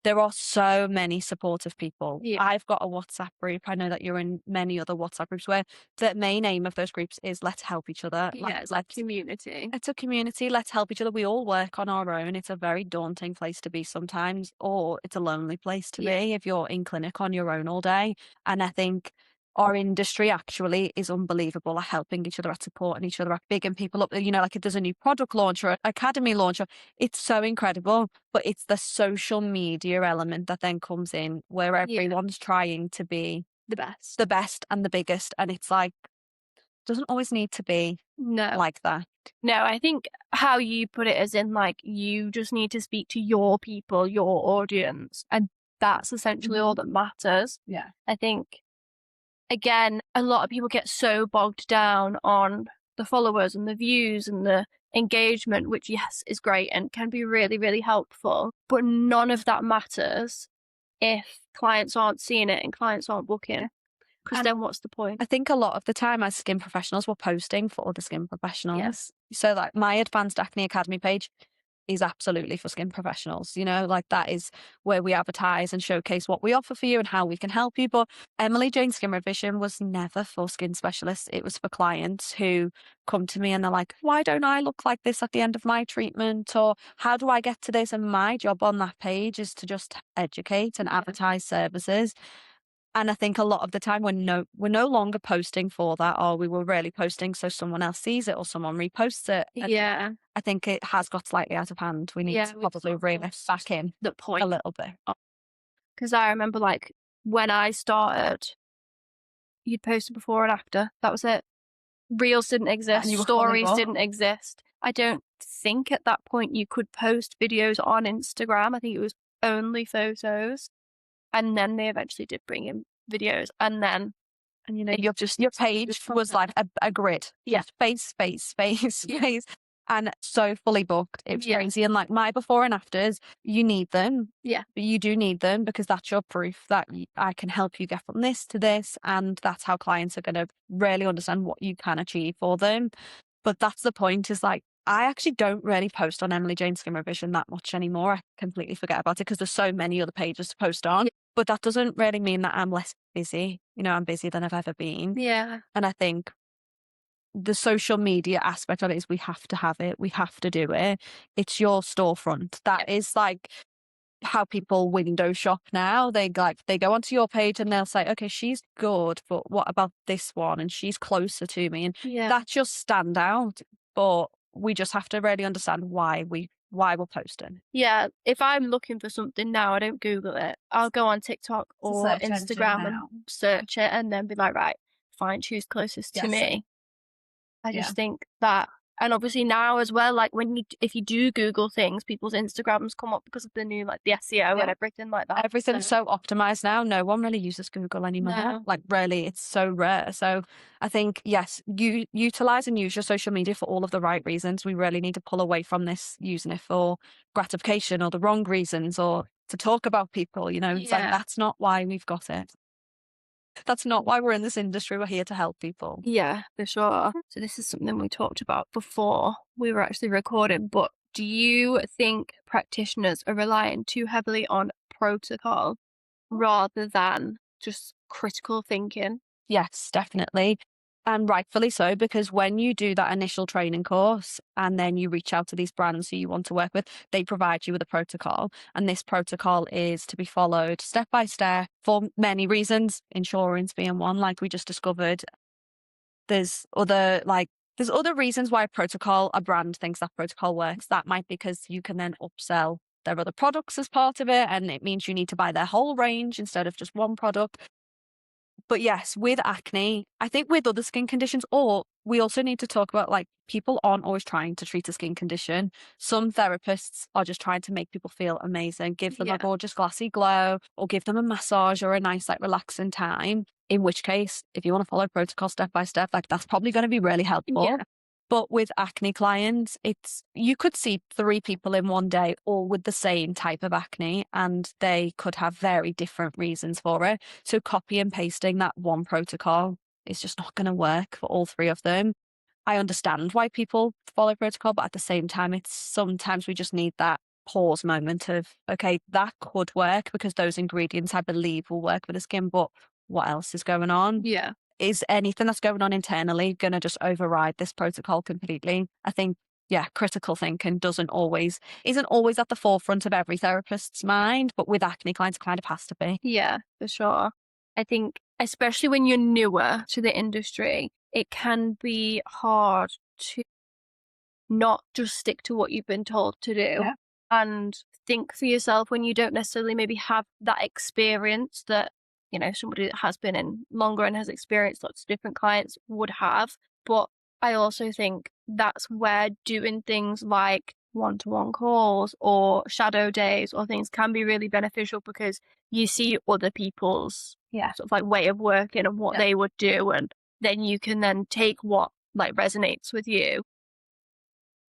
B: There are so many supportive people.
A: Yeah.
B: I've got a WhatsApp group. I know that you're in many other WhatsApp groups where the main aim of those groups is let's help each other.
A: Yeah. It's like
B: Let's
A: community.
B: it's a community. Let's help each other. We all work on our own. It's a very daunting place to be sometimes, or it's a lonely place to
A: Yeah.
B: be if you're in clinic on your own all day. And I think our industry actually is unbelievable at helping each other, at supporting each other, at bigging people up. Like if there's a new product launch or an academy launch, it's so incredible. But it's the social media element that then comes in where
A: Yeah.
B: everyone's trying to be
A: The best.
B: the best and the biggest. And it's like, doesn't always need to be
A: No.
B: like that.
A: No, I think how you put it is in like you just need to speak to your people, your audience, and that's essentially all that matters.
B: Yeah.
A: I think again, a lot of people get so bogged down on the followers and the views and the engagement, which yes is great and can be really, really helpful. But none of that matters if clients aren't seeing it and clients aren't booking. Because
B: And
A: then what's the point?
B: I think a lot of the time as skin professionals, we're posting for other skin
A: Yeah.
B: professionals. So like my Advanced Acne Academy page is absolutely for skin professionals, like that is where we advertise and showcase what we offer for you and how we can help you. But Emily Jayne Skin Revision was never for skin specialists. It was for clients who come to me and they're like, why don't I look like this at the end of my treatment? Or how do I get to this? And my job on that page is to just educate and
A: Yeah.
B: advertise services. And I think a lot of the time we're no longer posting for that, or we were really posting so someone else sees it or someone reposts it. And
A: Yeah.
B: I think it has got slightly out of hand. We need
A: Yeah.
B: to
A: We've
B: probably
A: sort of
B: reel it
A: lost
B: back in
A: the
B: a
A: point.
B: little bit.
A: Because I remember like when I started, you'd post a before and after. That was it. Reels didn't exist.
B: And you were fully
A: Stories
B: booked.
A: didn't exist. I don't think at that point you could post videos on Instagram. I think it was only photos. And then they eventually did bring in videos. And then, and
B: Your page was like a grid.
A: yeah,
B: Just space, space, space,
A: Yeah.
B: space. And so fully booked. It was
A: Yeah.
B: crazy. And like my before and afters, you need them.
A: yeah,
B: You do need them because that's your proof that I can help you get from this to this. And that's how clients are going to really understand what you can achieve for them. But that's the point is like, I actually don't really post on Emily Jayne Skin Revision that much anymore. I completely forget about it because there's so many other pages to post on. But that doesn't really mean that I'm less busy. You know, I'm busier than I've ever been.
A: Yeah.
B: And I think the social media aspect of it is we have to have it. We have to do it. It's your storefront. That is like how people window shop now. They go onto your page and they'll say, okay, she's good, but what about this one? And she's closer to me. And
A: Yeah.
B: that just stand out. But we just have to really understand why we're posting.
A: Yeah. If I'm looking for something now, I don't Google it. I'll go on TikTok
B: It's a
A: or
B: search engine
A: Instagram and
B: now.
A: search it and then be like, right, find who's closest to
B: Yes.
A: me. I
B: Yeah.
A: just think that, and obviously now as well, like if you do Google things, people's Instagrams come up because of the new, like the SEO and everything like that.
B: Everything's so optimized now. No one really uses Google anymore.
A: No.
B: Like really, it's so rare. So I think, yes, you utilize and use your social media for all of the right reasons. We really need to pull away from this using it for gratification or the wrong reasons or to talk about people. You know, it's like,
A: Yeah.
B: that's not why we've got it. That's not why we're in this industry. We're here to help people.
A: Yeah, for sure. So this is something we talked about before we were actually recording, but do you think practitioners are relying too heavily on protocol rather than just critical thinking?
B: Yes, definitely. And rightfully so, because when you do that initial training course and then you reach out to these brands who you want to work with, they provide you with a protocol. And this protocol is to be followed step by step for many reasons, insurance being one, like we just discovered. There's other reasons why a brand thinks that protocol works. That might be because you can then upsell their other products as part of it. And it means you need to buy their whole range instead of just one product. But yes, with acne, I think with other skin conditions, or we also need to talk about like people aren't always trying to treat a skin condition. Some therapists are just trying to make people feel amazing, give them a gorgeous glassy glow, or give them a massage or a nice, like relaxing time. In which case, if you want to follow protocol step by step, like that's probably going to be really helpful.
A: Yeah.
B: But with acne clients, you could see 3 people in one day, all with the same type of acne, and they could have very different reasons for it. So copy and pasting that one protocol is just not going to work for all 3 of them. I understand why people follow protocol, but at the same time, it's sometimes we just need that pause moment of, okay, that could work because those ingredients I believe will work with the skin, but what else is going on?
A: Yeah.
B: Is anything that's going on internally going to just override this protocol completely? I think, yeah, critical thinking isn't always at the forefront of every therapist's mind, but with acne clients, it kind of has to be.
A: Yeah, for sure. I think, especially when you're newer to the industry, it can be hard to not just stick to what you've been told to do and think for yourself when you don't necessarily maybe have that experience that, somebody that has been in longer and has experienced lots of different clients would have. But I also think that's where doing things like one-to-one calls or shadow days or things can be really beneficial because you see other people's sort of like way of working and what they would do, and then you can then take what like resonates with you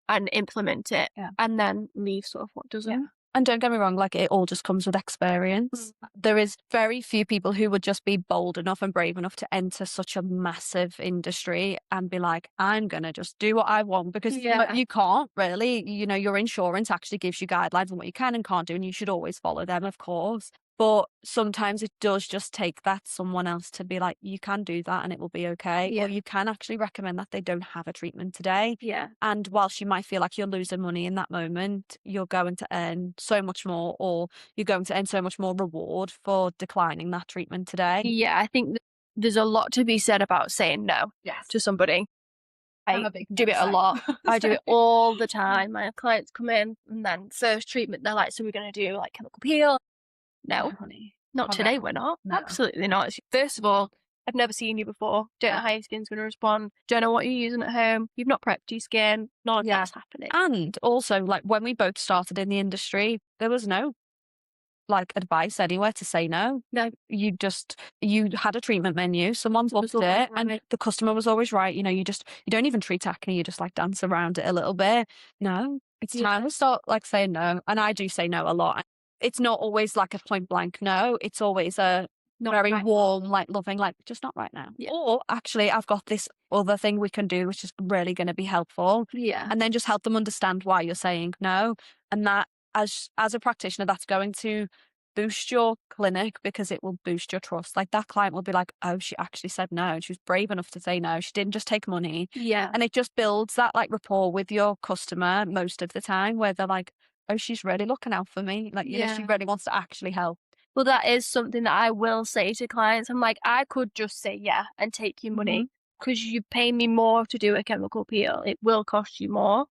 A: and implement it and then leave sort of what doesn't.
B: And don't get me wrong, like it all just comes with experience. There is very few people who would just be bold enough and brave enough to enter such a massive industry and be like, I'm going to just do what I want because you can't really, your insurance actually gives you guidelines on what you can and can't do, and you should always follow them, of course. But sometimes it does just take that someone else to be like, you can do that and it will be okay. Or you can actually recommend that they don't have a treatment today.
A: Yeah.
B: And whilst you might feel like you're losing money in that moment, you're going to earn so much more, or you're going to earn so much more reward for declining that treatment today.
A: Yeah, I think there's a lot to be said about saying no to somebody.
B: I'm
A: I
B: a big
A: do it a
B: no
A: lot.
B: sign.
A: I do it all the time. My clients come in and then first treatment, they're like, so we're going to do like chemical peel. No,
B: honey.
A: not today. We're not.
B: No.
A: Absolutely not. First of all, I've never seen you before. Don't know how your skin's going to respond. Don't know what you're using at home. You've not prepped your skin. None of that's happening.
B: And also, like when we both started in the industry, there was no like advice anywhere to say no.
A: No.
B: You had a treatment menu, someone booked it, and the customer was always right. You don't even treat acne, you just like dance around it a little bit. No, it's time to start like saying no. And I do say no a lot. It's not always like a point blank no. It's always
A: Not
B: very
A: right.
B: warm, like loving, like just not right now.
A: Yeah.
B: Or actually, I've got this other thing we can do, which is really going to be helpful.
A: Yeah.
B: And then just help them understand why you're saying no. And that, as a practitioner, that's going to boost your clinic because it will boost your trust. Like that client will be like, oh, she actually said no. And she was brave enough to say no. She didn't just take money.
A: Yeah.
B: And it just builds that like rapport with your customer most of the time where they're like, oh, she's really looking out for me. Like, she
A: Yeah.
B: really wants to actually help.
A: Well, that is something that I will say to clients. I'm like, I could just say yeah and take your money because you pay me more to do a chemical peel. It will cost you more,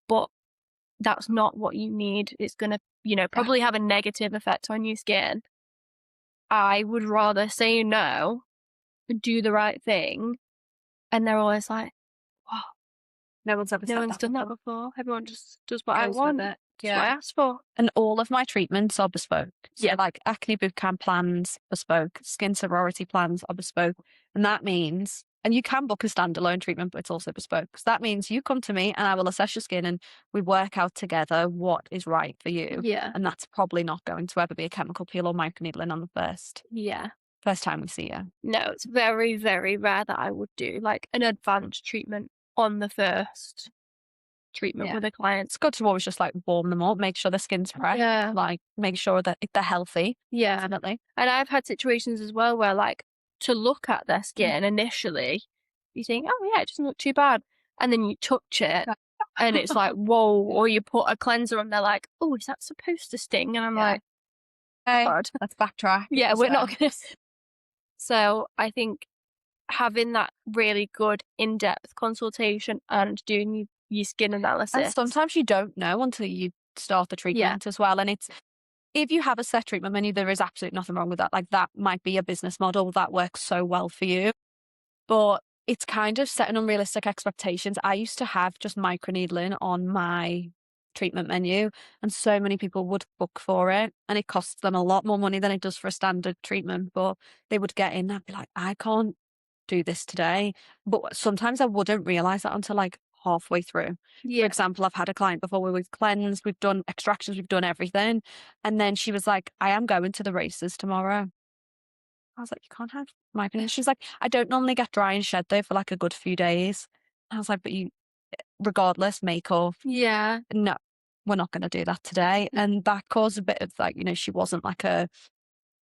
A: but that's not what you need. It's going to,
B: Yeah.
A: probably have a negative effect on your skin. I would rather say no, do the right thing. And they're always like, wow,
B: No one's ever
A: no
B: said
A: one's
B: that
A: done that
B: before.
A: before. Everyone just does what I
B: Goes with
A: want.
B: it.
A: That's what I
B: Yeah.
A: asked for.
B: And all of my treatments are bespoke. So
A: Yeah.
B: like acne bootcamp plans, bespoke, skin sorority plans are bespoke. And that means, and you can book a standalone treatment, but it's also bespoke. So that means you come to me and I will assess your skin and we work out together what is right for you.
A: Yeah.
B: And that's probably not going to ever be a chemical peel or microneedling on the
A: Yeah.
B: first time we see you.
A: No, it's very, very rare that I would do like an advanced treatment on the first treatment
B: Yeah.
A: with a client.
B: It's good to always just like warm them up, make sure the skin's fresh,
A: Yeah.
B: like make sure that they're healthy.
A: Yeah.
B: Definitely.
A: And I've had situations as well where like to look at their skin initially, you think, oh yeah, it doesn't look too bad. And then you touch it and it's like, whoa, or you put a cleanser on, they're like, oh, is that supposed to sting? And I'm
B: Yeah.
A: like,
B: Okay,
A: God.
B: let's backtrack.
A: Yeah, we're not gonna. So I think having that really good in-depth consultation and doing your skin
B: And
A: analysis.
B: sometimes you don't know until you start the
A: Yeah.
B: treatment as well. And it's, if you have a set treatment menu, there is absolutely nothing wrong with that. Like that might be a business model that works so well for you. But it's kind of setting unrealistic expectations. I used to have just microneedling on my treatment menu, and so many people would book for it, and it costs them a lot more money than it does for a standard treatment. But they would get in and be like, I can't do this today. But sometimes I wouldn't realize that until like halfway through. For
A: Yeah.
B: example, I've had a client before where we've cleansed, we've done extractions, we've done everything. And then she was like, I am going to the races tomorrow. I was like, you can't have migraine. She's like, I don't normally get dry and shed though for like a good few days. I was like, but you, regardless, make or
A: Yeah.
B: no, we're not going to do that today. And that caused a bit of like, she wasn't like a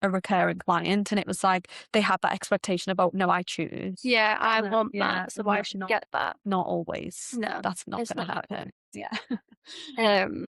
B: recurring client. And it was like, they had that expectation about, no, I choose.
A: Yeah, I
B: No,
A: want
B: yeah,
A: that, so I should get that.
B: Not always.
A: No,
B: That's not
A: it's
B: going to
A: not.
B: happen. Yeah.
A: Um,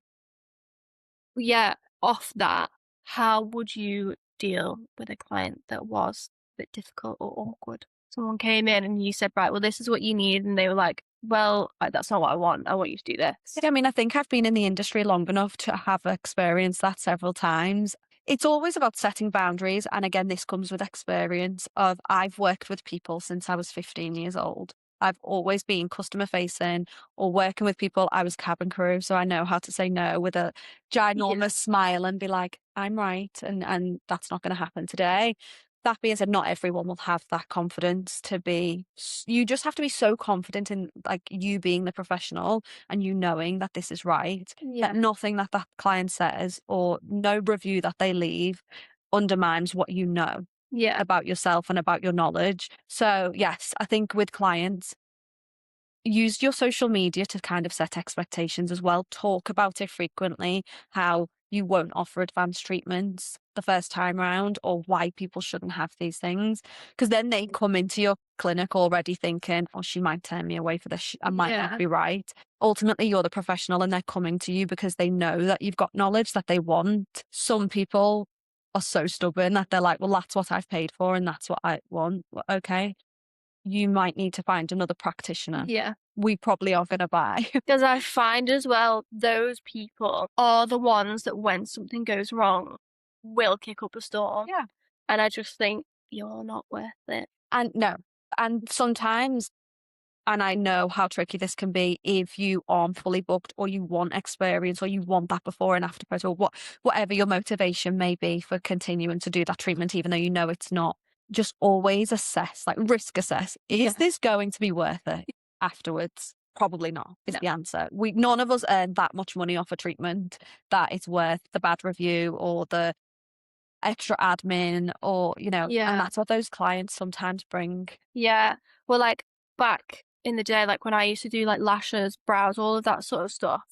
A: yeah, off that, how would you deal with a client that was a bit difficult or awkward? Someone came in and you said, right, well, this is what you need. And they were like, well, that's not what I want. I want you to do this.
B: Yeah, I mean, I think I've been in the industry long enough to have experienced that several times. It's always about setting boundaries. And again, this comes with experience of I've worked with people since I was 15 years old. I've always been customer facing or working with people. I was cabin crew, so I know how to say no with a ginormous smile and be like, I'm right. And that's not going to happen today. That being said, not everyone will have that confidence to be, you just have to be so confident in like you being the professional and you knowing that this is right,
A: Yeah.
B: that nothing that that client says or no review that they leave undermines what you know
A: Yeah.
B: about yourself and about your knowledge. So yes, I think with clients, use your social media to kind of set expectations as well. Talk about it frequently, how you won't offer advanced treatments the first time round or why people shouldn't have these things. Because then they come into your clinic already thinking, oh, she might turn me away for this. I might not be right. Ultimately, you're the professional and they're coming to you because they know that you've got knowledge that they want. Some people are so stubborn that they're like, well, that's what I've paid for and that's what I want. Well, okay. You might need to find another practitioner.
A: Yeah.
B: We probably are going to buy.
A: Because I find as well, those people are the ones that when something goes wrong, will kick up a storm.
B: Yeah.
A: And I just think you're not worth it.
B: And no, and sometimes, and I know how tricky this can be if you aren't fully booked or you want experience or you want that before and after post or whatever your motivation may be for continuing to do that treatment, even though you know it's not. Just always assess, like risk assess. Is this going to be worth it afterwards? Probably not is the answer. None of us earn that much money off a treatment that it's worth the bad review or the extra admin or, and
A: Yeah.
B: that's what those clients sometimes bring.
A: Yeah. Well, like back in the day, like when I used to do like lashes, brows, all of that sort of stuff,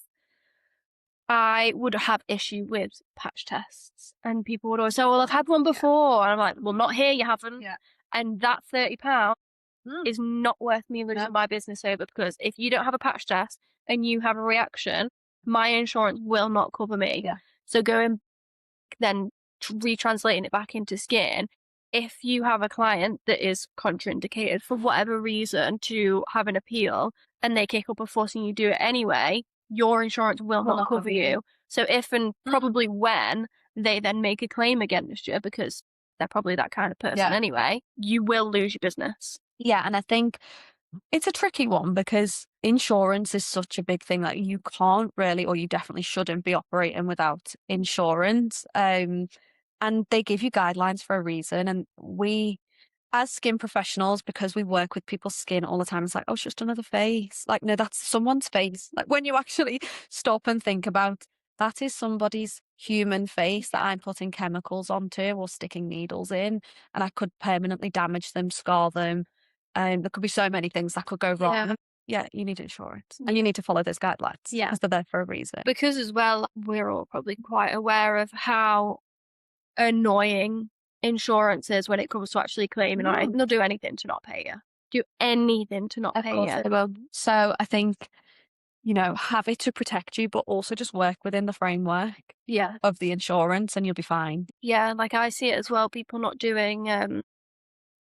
A: I would have issue with patch tests. And people would always say, well, I've had one
B: Yeah.
A: before. And I'm like, well, not here, you haven't.
B: Yeah.
A: And that £30
B: Mm.
A: is not worth me
B: No.
A: losing my business over, because if you don't have a patch test and you have a reaction, my insurance will not cover me.
B: Yeah.
A: So going then retranslating it back into skin, if you have a client that is contraindicated for whatever reason to have an appeal and they kick up a fuss and you do it anyway, your insurance will not cover you. So if and probably when they then make a claim against you, because they're probably that kind of person
B: Yeah.
A: anyway, you will lose your business.
B: Yeah, and I think it's a tricky one because insurance is such a big thing that you can't really, or you definitely shouldn't be operating without insurance. And they give you guidelines for a reason. And we, as skin professionals, because we work with people's skin all the time, it's like, oh, it's just another face. Like, no, that's someone's face. Like when you actually stop and think about that is somebody's human face that I'm putting chemicals onto or sticking needles in, and I could permanently damage them, scar them. There could be so many things that could go wrong.
A: Yeah.
B: Yeah, you need insurance and you need to follow those guidelines
A: Yeah.
B: because they're there for a reason.
A: Because as well, we're all probably quite aware of how annoying insurance is when it comes to actually claiming on it. They'll do anything to not pay you. Do anything to not
B: Of
A: pay
B: course
A: you.
B: they will. So I think, have it to protect you, but also just work within the framework
A: Yeah.
B: of the insurance and you'll be fine.
A: Yeah, like I see it as well, people not doing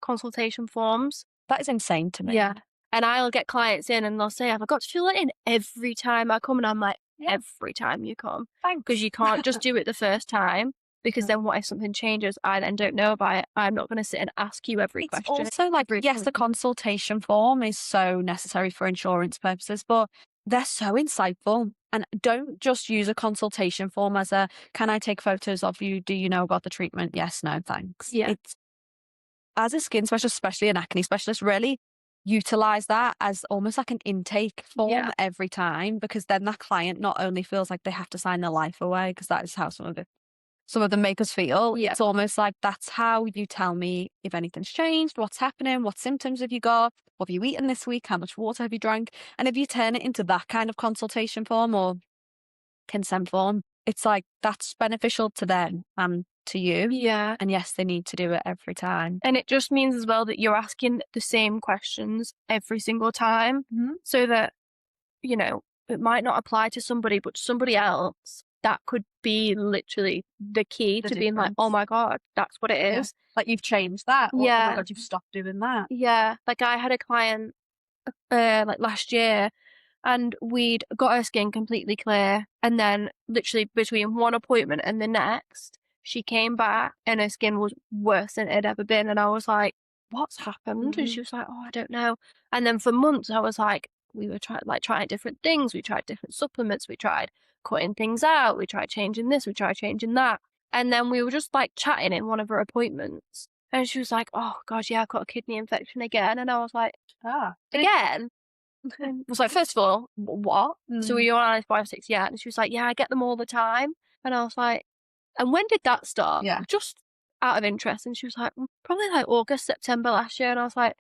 A: consultation forms.
B: That is insane to me.
A: Yeah. And I'll get clients in and they'll say, I've got to fill it in every time I come. And I'm like,
B: Yeah.
A: every time you come.
B: Thanks.
A: Because you can't just do it the first time. Because then what if something changes? I then don't know about it. I'm not going to sit and ask you every
B: It's
A: question.
B: also like,
A: every
B: yes, the
A: time.
B: consultation form is so necessary for insurance purposes, but they're so insightful. And don't just use a consultation form as a, can I take photos of you? Do you know about the treatment? Yes, no, thanks.
A: Yeah.
B: It's, as a skin specialist, especially an acne specialist, really utilize that as almost like an intake form every time, because then that client not only feels like they have to sign their life away, because that is how some of them make us feel.
A: Yeah.
B: It's almost like that's how you tell me if anything's changed, what's happening, what symptoms have you got, what have you eaten this week, how much water have you drank. And if you turn it into that kind of consultation form or consent form, it's like that's beneficial to them and to you.
A: Yeah.
B: And yes, they need to do it every time.
A: And it just means as well that you're asking the same questions every single time, so that, it might not apply to somebody, but somebody else, that could be literally the key to being like, oh my God, that's what it is.
B: Like you've changed that. Or, oh
A: Yeah.
B: my God, you've stopped doing that.
A: Yeah. Like I had a client like last year, and we'd got her skin completely clear, and then literally between one appointment and the next, she came back and her skin was worse than it had ever been. And I was like, what's happened? And she was like, oh, I don't know. And then for months I was like, we were trying different things. We tried different supplements. We tried cutting things out. We tried changing this. We tried changing that. And then we were just like chatting in one of her appointments. And she was like, oh gosh, yeah, I've got a kidney infection again. And I was like, again? I was like, first of all, what? So were you on antibiotics yet? And she was like, yeah, I get them all the time. And I was like, and when did that start?
B: Yeah.
A: Just out of interest. And she was like, probably like August, September last year. And I was like,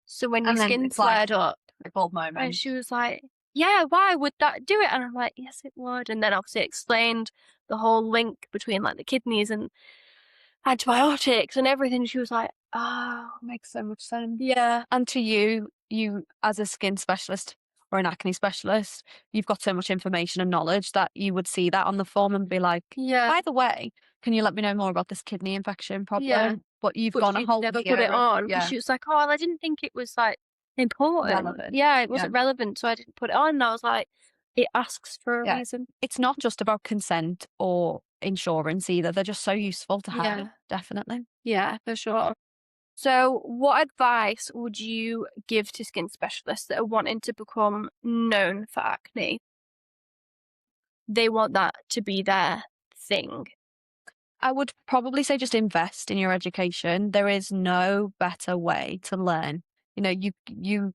A: so when your skin flared up?
B: A bold moment.
A: And she was like, yeah, why would that do it? And I'm like, yes, it would. And then obviously explained the whole link between like the kidneys and antibiotics and everything. She was like, oh,
B: Makes so much sense.
A: yeah.
B: And to you as a skin specialist or an acne specialist, you've got so much information and knowledge that you would see that on the form and be like,
A: Yeah.
B: by the way, can you let me know more about this kidney infection problem?
A: Yeah.
B: But you've
A: But
B: gone a
A: she
B: whole
A: never
B: year.
A: put it on.
B: Yeah.
A: She was like, oh, well, I didn't think it was like important.
B: Relevant.
A: Yeah, it wasn't relevant, so I didn't put it on. And I was like, it asks for a reason.
B: It's not just about consent or insurance either. They're just so useful to have.
A: Yeah.
B: Definitely.
A: Yeah, for sure. So what advice would you give to skin specialists that are wanting to become known for acne? They want that to be their thing.
B: I would probably say just invest in your education. There is no better way to learn. You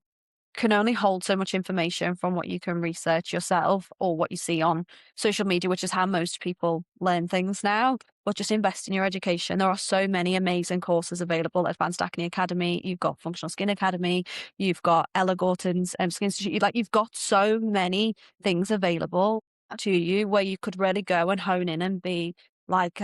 B: can only hold so much information from what you can research yourself or what you see on social media, which is how most people learn things now. But just invest in your education. There are so many amazing courses available. Advanced Acne Academy, you've got Functional Skin Academy, you've got Ella Gorton's Skin Institute. Like, you've got so many things available to you where you could really go and hone in and be like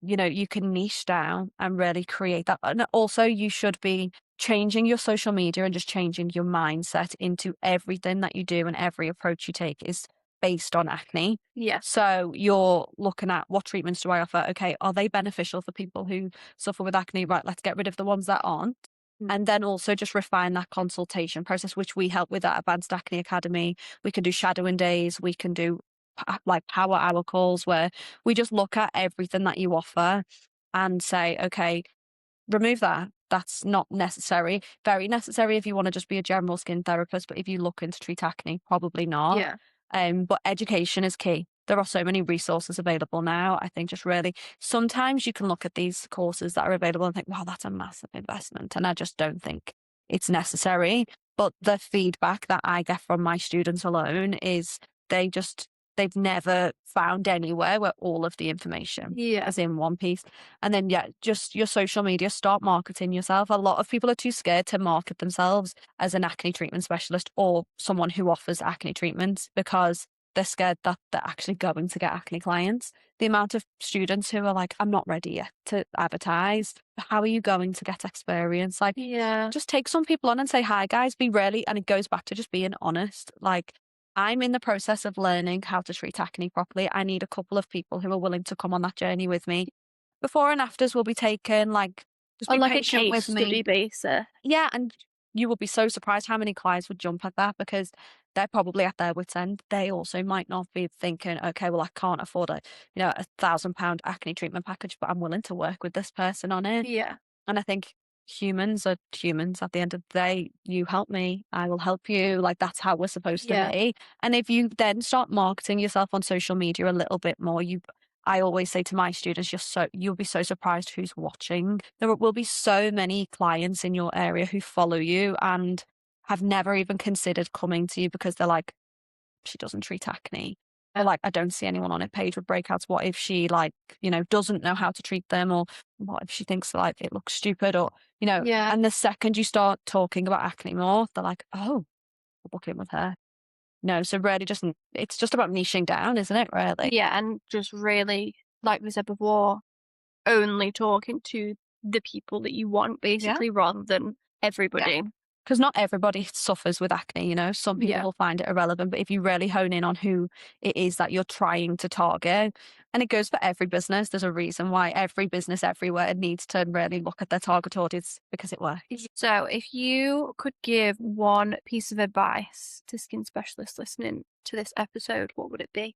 B: you can niche down and really create that. And also, you should be changing your social media and just changing your mindset into everything that you do, and every approach you take is based on acne.
A: Yeah.
B: So you're looking at, what treatments do I offer? Okay, are they beneficial for people who suffer with acne? Right, let's get rid of the ones that aren't. And then also just refine that consultation process, which we help with at Advanced Acne Academy. We can do shadowing days, we can do like power hour calls where we just look at everything that you offer and say, okay, remove that. That's not necessary. Very necessary if you want to just be a general skin therapist, but if you look into treat acne, probably not.
A: Yeah.
B: But education is key. There are so many resources available now. I think just really, sometimes you can look at these courses that are available and think, wow, that's a massive investment. And I just don't think it's necessary. But the feedback that I get from my students alone is they just, they've never found anywhere where all of the information
A: Yeah.
B: is in one piece. And then, yeah, just your social media, start marketing yourself. A lot of people are too scared to market themselves as an acne treatment specialist or someone who offers acne treatments because they're scared that they're actually going to get acne clients. The amount of students who are like, I'm not ready yet to advertise. How are you going to get experience? Like,
A: Yeah.
B: just take some people on and say, hi, guys, be really, and it goes back to just being honest. Like, I'm in the process of learning how to treat acne properly. I need a couple of people who are willing to come on that journey with me. Before and afters will be taken. Like, just
A: On
B: be
A: like a
B: patient
A: case
B: with me.
A: study basis.
B: Yeah, and you will be so surprised how many clients would jump at that because they're probably at their wits' end. They also might not be thinking, okay, well, I can't afford £1,000 acne treatment package, but I'm willing to work with this person on it.
A: Yeah.
B: And I think humans are humans at the end of the day. You help me, I will help you. Like, that's how we're supposed to
A: Yeah.
B: be. And if you then start marketing yourself on social media a little bit more, I always say to my students, you'll be so surprised who's watching. There will be so many clients in your area who follow you and have never even considered coming to you because they're like, she doesn't treat acne. Or
A: Yeah.
B: like, I don't see anyone on her page with breakouts. What if she doesn't know how to treat them? Or what if she thinks like it looks stupid?
A: Yeah.
B: And the second you start talking about acne more, they're like, oh, I'll book in with her. No, so really it's just about niching down, isn't it, really?
A: Yeah, and just really, like we said before, only talking to the people that you want
B: Yeah.
A: basically rather than
B: Yeah.
A: everybody.
B: Because not everybody suffers with acne. Some people
A: Yeah.
B: will find it irrelevant, but if you really hone in on who it is that you're trying to target, and it goes for every business, there's a reason why every business everywhere needs to really look at their target audience because it works.
A: So, if you could give one piece of advice to skin specialists listening to this episode, what would it be?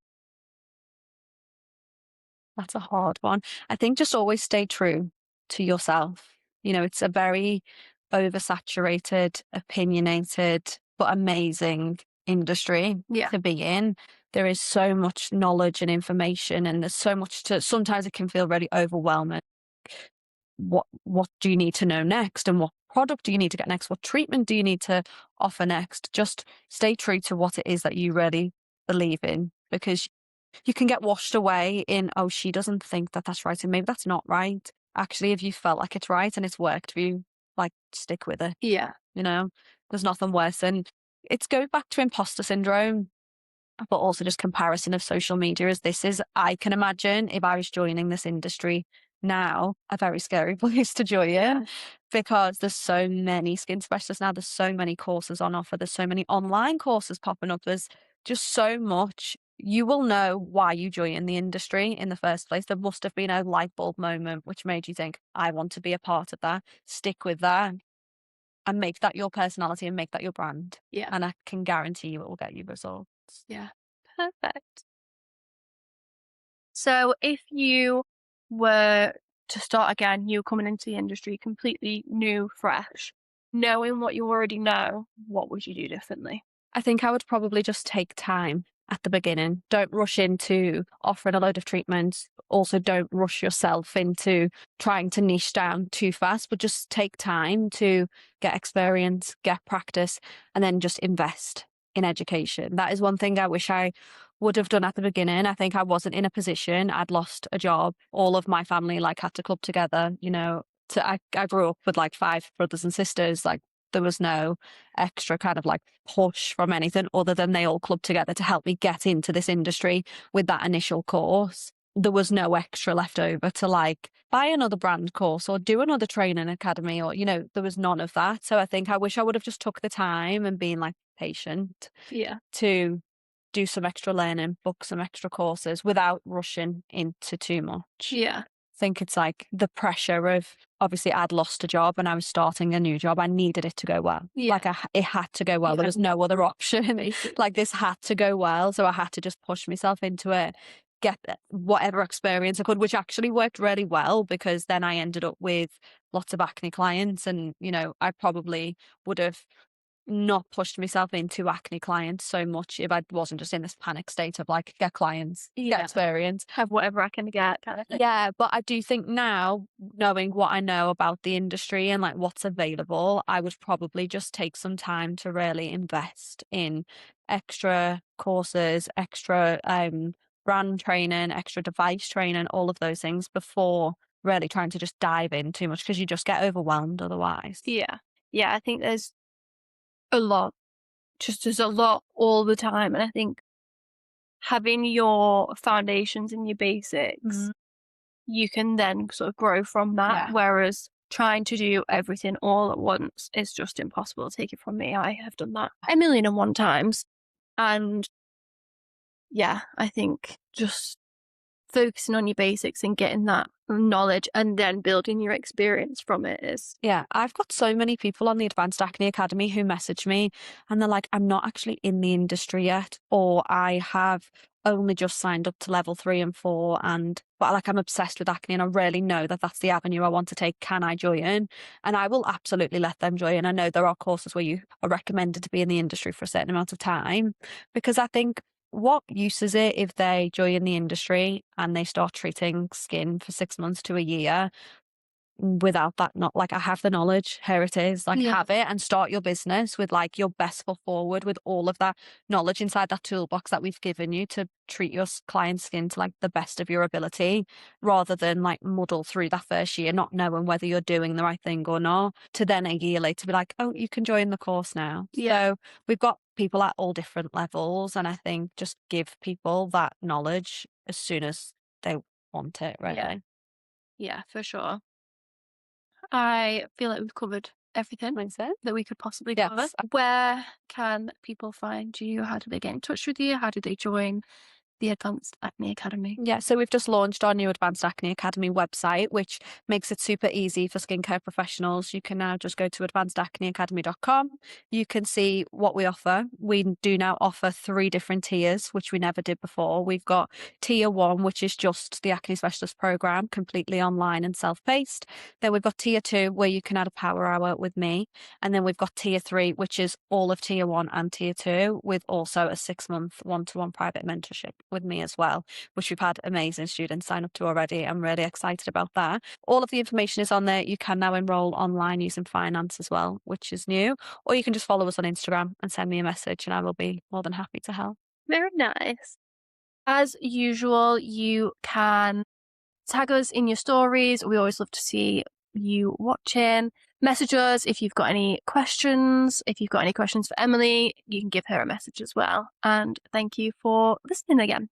B: That's a hard one. I think just always stay true to yourself. It's a very oversaturated, opinionated, but amazing industry
A: Yeah.
B: to be in. There is so much knowledge and information, and there's so much sometimes it can feel really overwhelming. What do you need to know next? And what product do you need to get next? What treatment do you need to offer next? Just stay true to what it is that you really believe in because you can get washed away in, oh, she doesn't think that that's right. And maybe that's not right. Actually, if you felt like it's right and it's worked for you, like, stick with it.
A: Yeah.
B: You know, there's nothing worse. And it's go back to imposter syndrome, but also just comparison of social media as this is, I can imagine if I was joining this industry now, a very scary place to join
A: Yeah.
B: because there's so many skin specialists now. There's so many courses on offer. There's so many online courses popping up. There's just so much. You will know why you joined the industry in the first place. There must have been a light bulb moment which made you think, I want to be a part of that. Stick with that and make that your personality and make that your brand.
A: Yeah.
B: And I can guarantee you it will get you results.
A: Yeah. Perfect. So, if you were to start again, you coming into the industry completely new, fresh, knowing what you already know, what would you do differently?
B: I think I would probably just take time at the beginning. Don't rush into offering a load of treatments. Also, don't rush yourself into trying to niche down too fast, but just take time to get experience, get practice, and then just invest in education. That is one thing I wish I would have done at the beginning. I think I wasn't in a position. I'd lost a job. All of my family like had to club together, you know. I grew up with like 5 brothers and sisters. Like there was no extra kind of like push from anything other than they all clubbed together to help me get into this industry with that initial course. There was no extra left over to like buy another brand course or do another training academy, or, you know, there was none of that. So I think I wish I would have just took the time and been like patient
A: Yeah.
B: to do some extra learning, book some extra courses without rushing into too much.
A: Yeah.
B: Think it's like the pressure of, obviously I'd lost a job and I was starting a new job. I needed it to go well.
A: Yeah.
B: Like it had to go well.
A: Yeah.
B: There was no other option.
A: Basically.
B: Like this had to go well. So I had to just push myself into it, get whatever experience I could, which actually worked really well because then I ended up with lots of acne clients. And, you know, I probably would have not pushed myself into acne clients so much if I wasn't just in this panic state of like, get clients, get
A: Yeah.
B: experience.
A: Have whatever I can get kind of thing.
B: Yeah, but I do think now, knowing what I know about the industry and like what's available, I would probably just take some time to really invest in extra courses, extra brand training, extra device training, all of those things before really trying to just dive in too much because you just get overwhelmed otherwise.
A: Yeah. Yeah, I think there's a lot. Just there's a lot all the time. And I think having your foundations and your basics,
B: Mhm.
A: you can then sort of grow from that.
B: Yeah.
A: Whereas trying to do everything all at once is just impossible. Take it from me. I have done that a million and one times. And yeah, I think just focusing on your basics and getting that knowledge and then building your experience from it is.
B: Yeah, I've got so many people on the Advanced Acne Academy who message me and they're like, I'm not actually in the industry yet, or I have only just signed up to level 3 and 4, but like I'm obsessed with acne and I really know that that's the avenue I want to take. Can I join? And I will absolutely let them join. I know there are courses where you are recommended to be in the industry for a certain amount of time, because I think what use is it if they join the industry and they start treating skin for 6 months to a year without that? Not like, I have the knowledge, here it is, like
A: Yeah.
B: have it and start your business with like your best foot forward with all of that knowledge inside that toolbox that we've given you to treat your client's skin to like the best of your ability, rather than like muddle through that first year not knowing whether you're doing the right thing or not, to then a year later be like, oh, you can join the course now.
A: Yeah.
B: So we've got people at all different levels, and I think just give people that knowledge as soon as they want it, really.
A: Yeah. Yeah, for sure. I feel like we've covered everything
B: Makes sense.
A: that we could possibly cover.
B: Yes.
A: Where can people find you? How do they get in touch with you? How do they join the Advanced Acne Academy?
B: Yeah, so we've just launched our new Advanced Acne Academy website, which makes it super easy for skincare professionals. You can now just go to advancedacneacademy.com. You can see what we offer. We do now offer 3 different tiers, which we never did before. We've got tier 1, which is just the Acne Specialist program, completely online and self-paced. Then we've got tier 2, where you can add a power hour with me. And then we've got tier 3, which is all of tier 1 and tier 2, with also a 6-month one-to-one private mentorship with me as well, which we've had amazing students sign up to already. I'm really excited about that. All of the information is on there. You can now enroll online using finance as well, which is new, or you can just follow us on Instagram and send me a message and I will be more than happy to help.
A: Very nice. As usual, you can tag us in your stories. We always love to see you watching. Message us if you've got any questions. If you've got any questions for Emily, you can give her a message as well. And thank you for listening again.